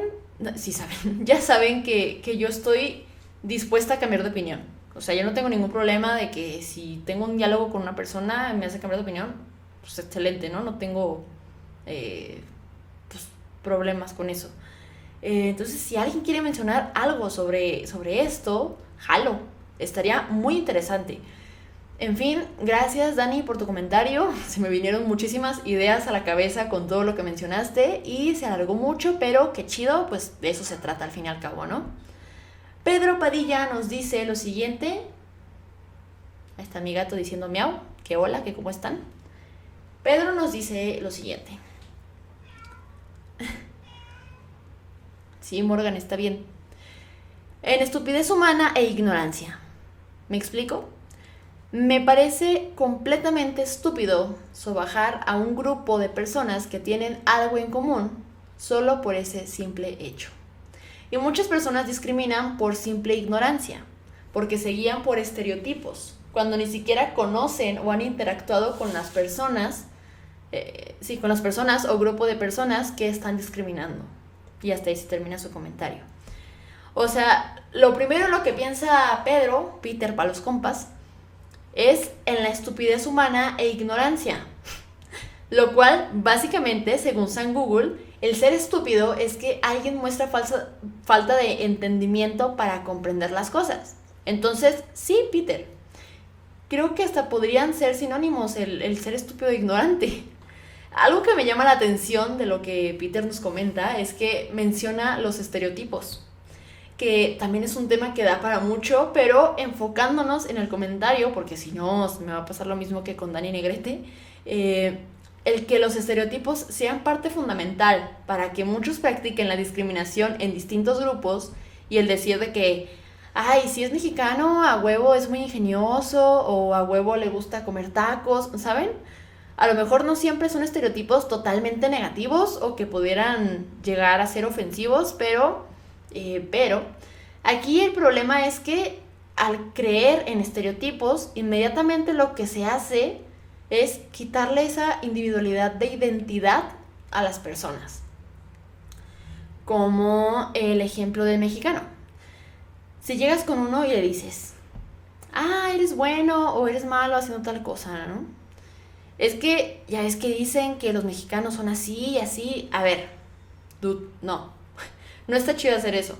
ya saben que yo estoy dispuesta a cambiar de opinión. O sea, yo no tengo ningún problema de que si tengo un diálogo con una persona me hace cambiar de opinión, pues excelente, ¿no? No tengo pues, problemas con eso. Entonces, si alguien quiere mencionar algo sobre esto, jalo, estaría muy interesante. En fin, gracias Dani por tu comentario. Se me vinieron muchísimas ideas a la cabeza con todo lo que mencionaste y se alargó mucho, pero qué chido, pues de eso se trata al fin y al cabo, ¿no? Pedro Padilla nos dice lo siguiente. Ahí está mi gato diciendo miau, que hola, que cómo están. Pedro nos dice lo siguiente. Sí, Morgan, está bien. En estupidez humana e ignorancia. ¿Me explico? Me parece completamente estúpido sobajar a un grupo de personas que tienen algo en común solo por ese simple hecho. Y muchas personas discriminan por simple ignorancia, porque se guían por estereotipos, cuando ni siquiera conocen o han interactuado con las personas, con las personas o grupo de personas que están discriminando. Y hasta ahí se termina su comentario. O sea, lo primero lo que piensa Peter para los compas, es en la estupidez humana e ignorancia. Lo cual, básicamente, según San Google, el ser estúpido es que alguien muestra falta de entendimiento para comprender las cosas. Entonces, sí, Peter, creo que hasta podrían ser sinónimos el ser estúpido e ignorante. Algo que me llama la atención de lo que Peter nos comenta es que menciona los estereotipos, que también es un tema que da para mucho, pero enfocándonos en el comentario, porque si no me va a pasar lo mismo que con Dani Negrete, el que los estereotipos sean parte fundamental para que muchos practiquen la discriminación en distintos grupos, y el decir de que, ay, si es mexicano, a huevo es muy ingenioso, o a huevo le gusta comer tacos, ¿saben? A lo mejor no siempre son estereotipos totalmente negativos o que pudieran llegar a ser ofensivos, pero aquí el problema es que al creer en estereotipos, inmediatamente lo que se hace es quitarle esa individualidad de identidad a las personas. Como el ejemplo del mexicano. Si llegas con uno y le dices, eres bueno o eres malo haciendo tal cosa, ¿no? Es que dicen que los mexicanos son así y así. A ver, dude, no está chido hacer eso.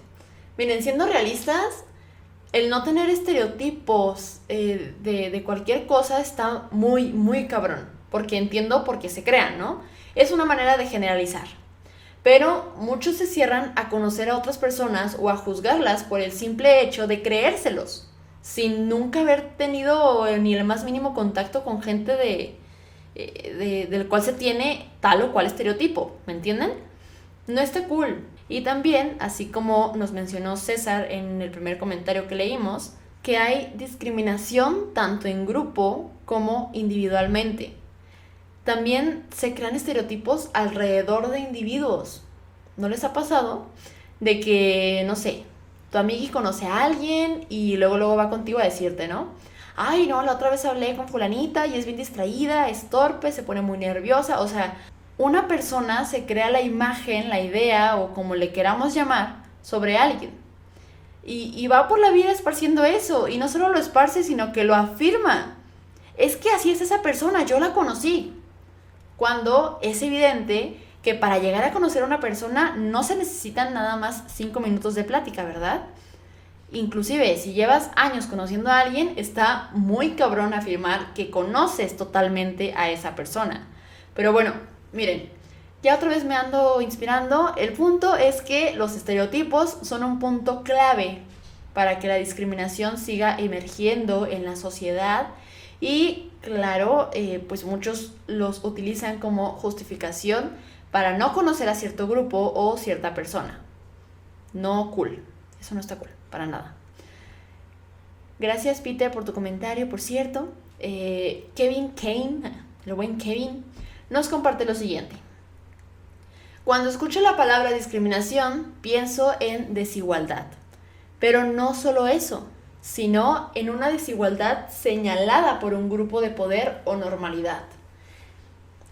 Miren, siendo realistas, el no tener estereotipos de cualquier cosa está muy, muy cabrón. Porque entiendo por qué se crean, ¿no? Es una manera de generalizar. Pero muchos se cierran a conocer a otras personas o a juzgarlas por el simple hecho de creérselos, sin nunca haber tenido ni el más mínimo contacto con gente del cual se tiene tal o cual estereotipo, ¿me entienden? No está cool. Y también, así como nos mencionó César en el primer comentario que leímos, que hay discriminación tanto en grupo como individualmente. También se crean estereotipos alrededor de individuos. ¿No les ha pasado? De que, no sé, tu amigui conoce a alguien y luego va contigo a decirte, ¿no? Ay, no, la otra vez hablé con fulanita y es bien distraída, es torpe, se pone muy nerviosa. O sea, una persona se crea la imagen, la idea o como le queramos llamar sobre alguien. Y va por la vida esparciendo eso. Y no solo lo esparce, sino que lo afirma. Es que así es esa persona, yo la conocí. Cuando es evidente que para llegar a conocer a una persona no se necesitan nada más 5 minutos de plática, ¿verdad? Inclusive, si llevas años conociendo a alguien, está muy cabrón afirmar que conoces totalmente a esa persona. Pero bueno, miren, ya otra vez me ando inspirando. El punto es que los estereotipos son un punto clave para que la discriminación siga emergiendo en la sociedad. Y claro, pues muchos los utilizan como justificación para no conocer a cierto grupo o cierta persona. No cool, eso no está cool, para nada. Gracias, Peter, por tu comentario, por cierto. Kevin Kane, el buen Kevin, nos comparte lo siguiente. Cuando escucho la palabra discriminación, pienso en desigualdad. Pero no solo eso, sino en una desigualdad señalada por un grupo de poder o normalidad.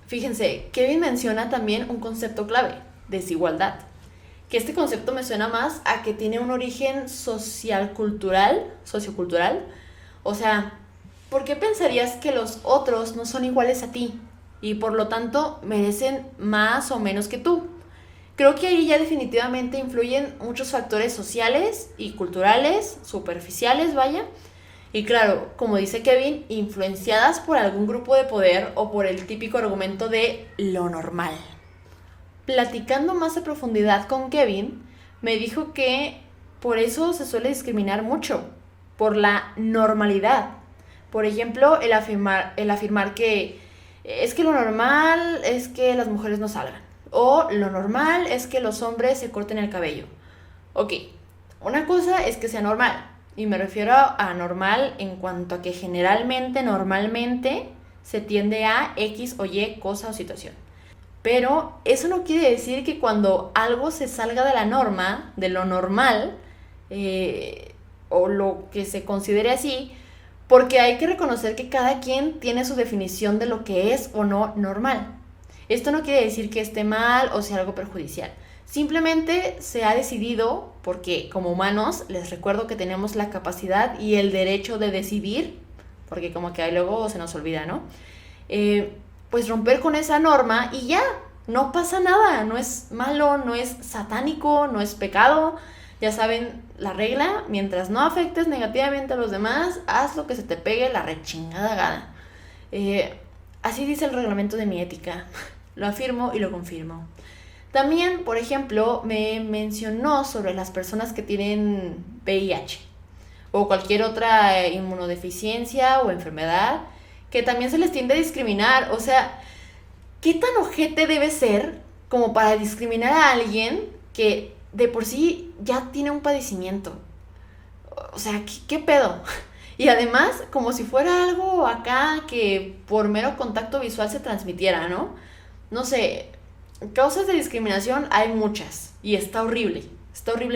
Fíjense, Kevin menciona también un concepto clave, desigualdad, que este concepto me suena más a que tiene un origen sociocultural, o sea, ¿por qué pensarías que los otros no son iguales a ti y por lo tanto merecen más o menos que tú? Creo que ahí ya definitivamente influyen muchos factores sociales y culturales, superficiales, vaya. Y claro, como dice Kevin, influenciadas por algún grupo de poder o por el típico argumento de lo normal. Platicando más a profundidad con Kevin, me dijo que por eso se suele discriminar mucho, por la normalidad. Por ejemplo, el afirmar que es que lo normal es que las mujeres no salgan. O lo normal es que los hombres se corten el cabello. Ok, una cosa es que sea normal. Y me refiero a normal en cuanto a que normalmente, se tiende a X o Y cosa o situación. Pero eso no quiere decir que cuando algo se salga de la norma, de lo normal, o lo que se considere así, porque hay que reconocer que cada quien tiene su definición de lo que es o no normal. Esto no quiere decir que esté mal o sea algo perjudicial. Simplemente se ha decidido, porque como humanos les recuerdo que tenemos la capacidad y el derecho de decidir, porque como que ahí luego se nos olvida, ¿no? Pues romper con esa norma y ya, no pasa nada, no es malo, no es satánico, no es pecado. Ya saben la regla, mientras no afectes negativamente a los demás, haz lo que se te pegue la rechingada gana. Así dice el reglamento de mi ética. lo afirmo y lo confirmo. También, por ejemplo, me mencionó sobre las personas que tienen VIH o cualquier otra inmunodeficiencia o enfermedad, que también se les tiende a discriminar. O sea, ¿qué tan ojete debe ser como para discriminar a alguien que de por sí ya tiene un padecimiento? O sea, ¿qué pedo? Y además, como si fuera algo acá que por mero contacto visual se transmitiera, ¿no? No sé, causas de discriminación hay muchas y está horrible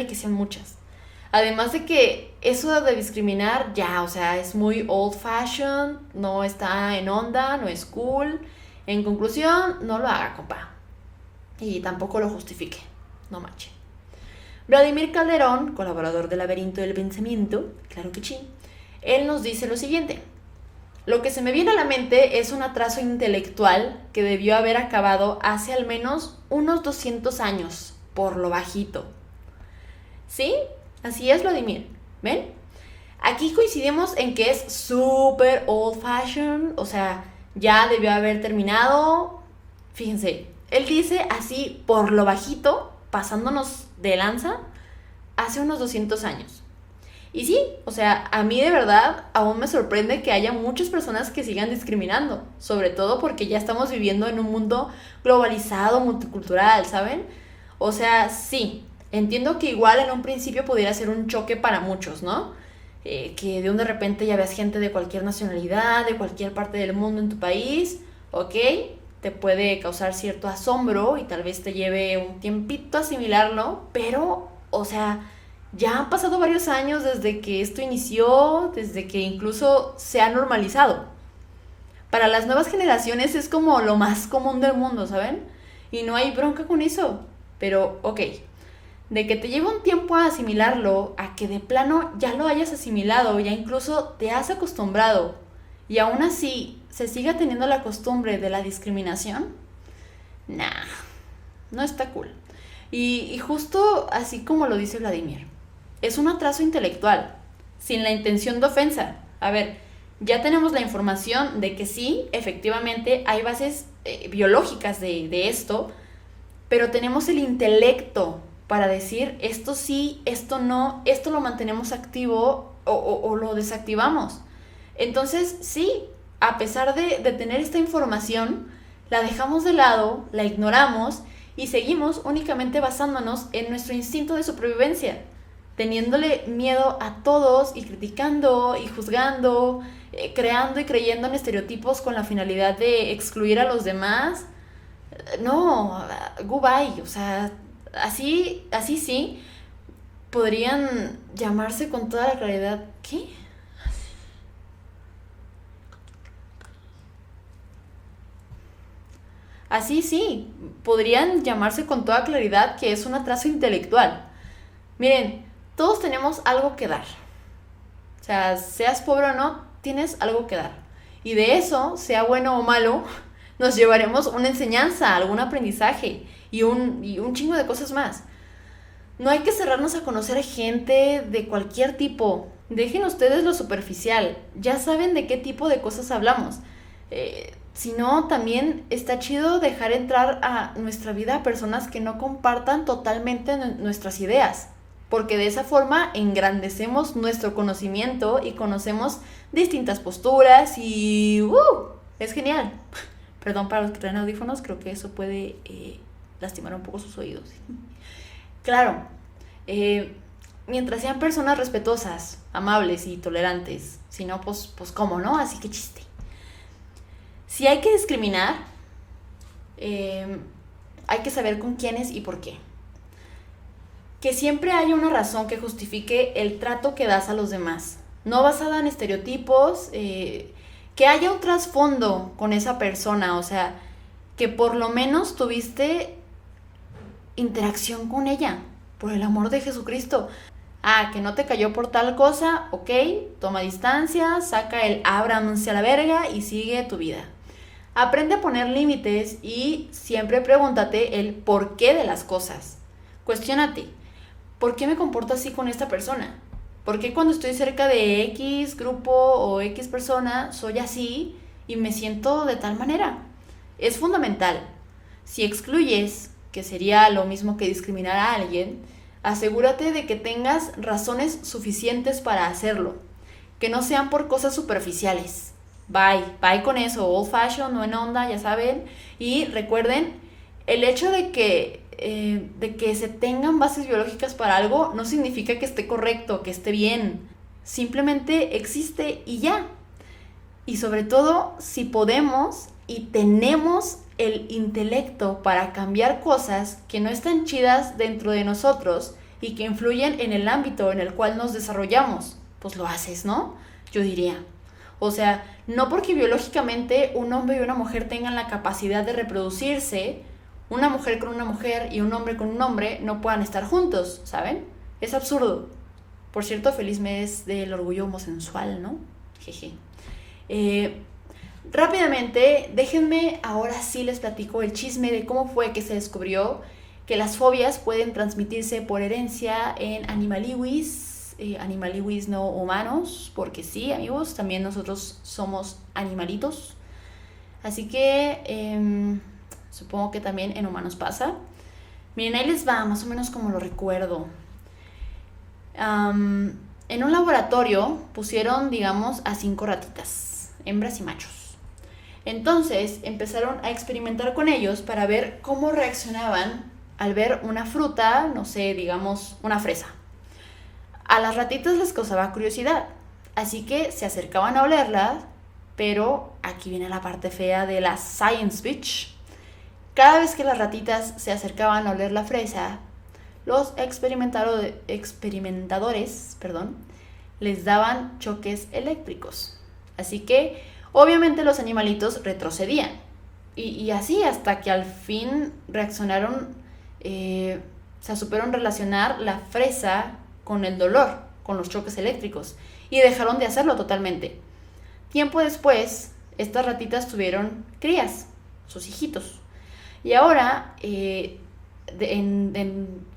que sean muchas. Además de que eso de discriminar ya, o sea, es muy old fashioned, no está en onda, no es cool. En conclusión, no lo haga, compa. Y tampoco lo justifique, no manche. Vladimir Calderón, colaborador del Laberinto del Pensamiento, claro que sí, él nos dice lo siguiente: lo que se me viene a la mente es un atraso intelectual que debió haber acabado hace al menos unos 200 años, por lo bajito. ¿Sí? Así es, Vladimir. ¿Ven? Aquí coincidimos en que es súper old fashioned, o sea, ya debió haber terminado. Fíjense, él dice así por lo bajito, pasándonos de lanza, hace unos 200 años. Y sí, o sea, a mí de verdad aún me sorprende que haya muchas personas que sigan discriminando, sobre todo porque ya estamos viviendo en un mundo globalizado, multicultural, ¿saben? O sea, sí, entiendo que igual en un principio pudiera ser un choque para muchos, ¿no? Que de repente ya veas gente de cualquier nacionalidad, de cualquier parte del mundo en tu país, ¿ok? Te puede causar cierto asombro y tal vez te lleve un tiempito asimilarlo, pero, o sea, ya han pasado varios años desde que esto inició, desde que incluso se ha normalizado. Para las nuevas generaciones es como lo más común del mundo, ¿saben? Y no hay bronca con eso. Pero, ok, de que te lleva un tiempo a asimilarlo, a que de plano ya lo hayas asimilado, ya incluso te has acostumbrado, y aún así se siga teniendo la costumbre de la discriminación, nah, no está cool. Y justo así como lo dice Vladimir, es un atraso intelectual, sin la intención de ofensa. A ver, ya tenemos la información de que sí, efectivamente, hay bases biológicas de esto, pero tenemos el intelecto para decir esto sí, esto no, esto lo mantenemos activo o lo desactivamos. Entonces, sí, a pesar de tener esta información, la dejamos de lado, la ignoramos y seguimos únicamente basándonos en nuestro instinto de supervivencia, teniéndole miedo a todos y criticando y juzgando, creando y creyendo en estereotipos con la finalidad de excluir a los demás. No, goodbye, o sea, así sí, podrían llamarse con toda la claridad. ¿Qué? Así sí, podrían llamarse con toda claridad que es un atraso intelectual. Miren, todos tenemos algo que dar. O sea, seas pobre o no, tienes algo que dar. Y de eso, sea bueno o malo, nos llevaremos una enseñanza, algún aprendizaje y un chingo de cosas más. No hay que cerrarnos a conocer gente de cualquier tipo. Dejen ustedes lo superficial. Ya saben de qué tipo de cosas hablamos. Si no, también está chido dejar entrar a nuestra vida a personas que no compartan totalmente nuestras ideas, porque de esa forma engrandecemos nuestro conocimiento y conocemos distintas posturas y es genial. Perdón para los que traen audífonos, creo que eso puede lastimar un poco sus oídos. Claro, mientras sean personas respetuosas, amables y tolerantes, si no, pues cómo, ¿no? Así que chiste. Si hay que discriminar, hay que saber con quiénes y por qué. Que siempre haya una razón que justifique el trato que das a los demás, no basada en estereotipos, que haya un trasfondo con esa persona, o sea, que por lo menos tuviste interacción con ella, por el amor de Jesucristo. Que no te cayó por tal cosa, ok, toma distancia, saca el ábranse a la verga y sigue tu vida. Aprende a poner límites y siempre pregúntate el porqué de las cosas. Cuestiónate, ¿por qué me comporto así con esta persona? ¿Por qué cuando estoy cerca de X grupo o X persona soy así y me siento de tal manera? Es fundamental. Si excluyes, que sería lo mismo que discriminar a alguien, asegúrate de que tengas razones suficientes para hacerlo, que no sean por cosas superficiales. Bye con eso, old fashion, no en onda, ya saben. Y recuerden, el hecho de que se tengan bases biológicas para algo no significa que esté correcto, que esté bien. Simplemente existe y ya. Y sobre todo, si podemos y tenemos el intelecto para cambiar cosas que no están chidas dentro de nosotros y que influyen en el ámbito en el cual nos desarrollamos, pues lo haces, ¿no? Yo diría. O sea, no porque biológicamente un hombre y una mujer tengan la capacidad de reproducirse, una mujer con una mujer y un hombre con un hombre no puedan estar juntos, ¿saben? Es absurdo. Por cierto, feliz mes del orgullo homosensual, ¿no? Jeje. Rápidamente, déjenme ahora sí les platico el chisme de cómo fue que se descubrió que las fobias pueden transmitirse por herencia en animaliwis no humanos, porque sí, amigos, también nosotros somos animalitos. Así que supongo que también en humanos pasa. Miren, ahí les va, más o menos como lo recuerdo. En un laboratorio pusieron, digamos, a 5 ratitas, hembras y machos. Entonces empezaron a experimentar con ellos para ver cómo reaccionaban al ver una fruta, no sé, digamos, una fresa. A las ratitas les causaba curiosidad, así que se acercaban a olerla, pero aquí viene la parte fea de la science bitch. Cada vez que las ratitas se acercaban a oler la fresa, los experimentadores, les daban choques eléctricos. Así que, obviamente, los animalitos retrocedían. Y así hasta que al fin reaccionaron, supieron relacionar la fresa con el dolor, con los choques eléctricos, y dejaron de hacerlo totalmente. Tiempo después, estas ratitas tuvieron crías, sus hijitos. Y ahora, en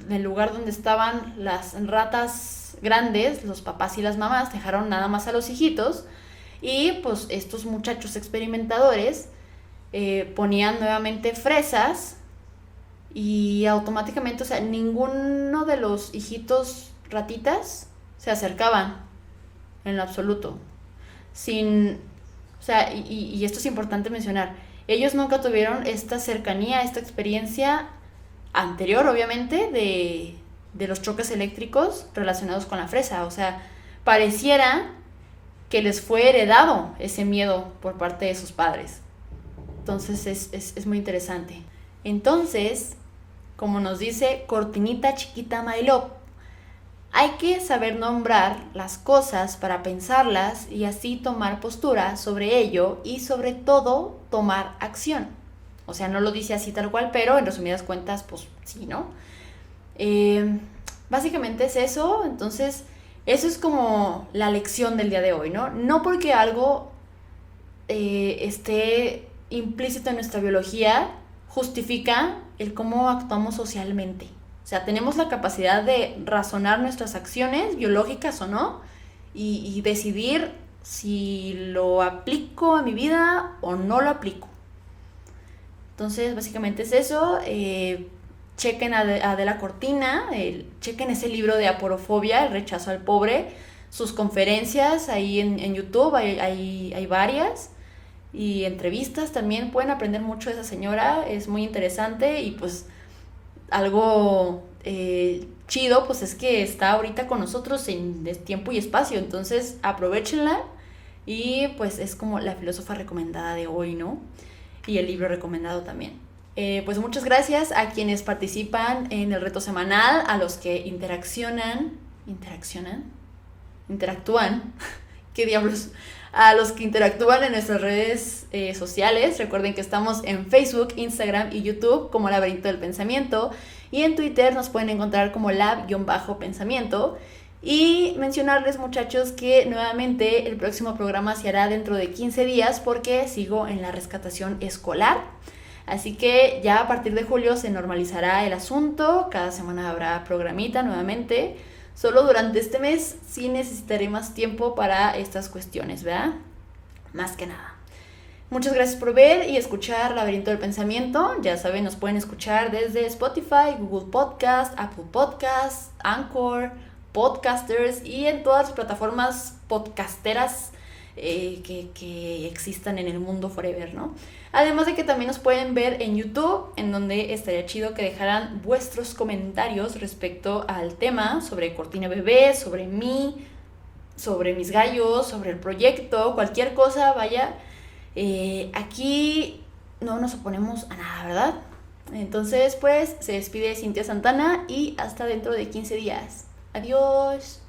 el lugar donde estaban las ratas grandes, los papás y las mamás dejaron nada más a los hijitos, y pues estos muchachos experimentadores ponían nuevamente fresas y automáticamente, o sea, ninguno de los hijitos ratitas se acercaban en lo absoluto. Y esto es importante mencionar, ellos nunca tuvieron esta cercanía, esta experiencia anterior, obviamente, de los choques eléctricos relacionados con la fresa. O sea, pareciera que les fue heredado ese miedo por parte de sus padres. Entonces es muy interesante. Entonces, como nos dice Cortinita Chiquita My Love, hay que saber nombrar las cosas para pensarlas y así tomar postura sobre ello y sobre todo tomar acción. O sea, no lo dice así tal cual, pero en resumidas cuentas, pues sí, ¿no? Básicamente es eso. Entonces, eso es como la lección del día de hoy, ¿no? No porque algo esté implícito en nuestra biología justifica el cómo actuamos socialmente. O sea, tenemos la capacidad de razonar nuestras acciones, biológicas o no, y decidir si lo aplico a mi vida o no lo aplico. Entonces, básicamente es eso. Chequen a Adela Cortina, chequen ese libro de Aporofobia, El rechazo al pobre, sus conferencias ahí en YouTube, hay varias, y entrevistas también. Pueden aprender mucho de esa señora, es muy interesante. Y pues algo chido pues es que está ahorita con nosotros en tiempo y espacio, entonces aprovéchenla. Y pues es como la filósofa recomendada de hoy, ¿no? Y el libro recomendado también. Pues muchas gracias a quienes participan en el reto semanal, a los que interactúan, ¿qué diablos? A los que interactúan en nuestras redes sociales. Recuerden que estamos en Facebook, Instagram y YouTube como Laberinto del Pensamiento, y en Twitter nos pueden encontrar como lab-pensamiento. Y mencionarles, muchachos, que nuevamente el próximo programa se hará dentro de 15 días porque sigo en la rescatación escolar. Así que ya a partir de julio se normalizará el asunto. Cada semana habrá programita nuevamente. Solo durante este mes sí necesitaré más tiempo para estas cuestiones, ¿verdad? Más que nada. Muchas gracias por ver y escuchar Laberinto del Pensamiento. Ya saben, nos pueden escuchar desde Spotify, Google Podcast, Apple Podcast, Anchor, Podcasters y en todas las plataformas podcasteras que existan en el mundo forever, ¿no? Además de que también nos pueden ver en YouTube, en donde estaría chido que dejaran vuestros comentarios respecto al tema sobre Cortina Bebé, sobre mí, sobre mis gallos, sobre el proyecto, cualquier cosa, vaya. Aquí no nos oponemos a nada, ¿verdad? Entonces, pues, se despide Cintia Santana y hasta dentro de 15 días. Adiós.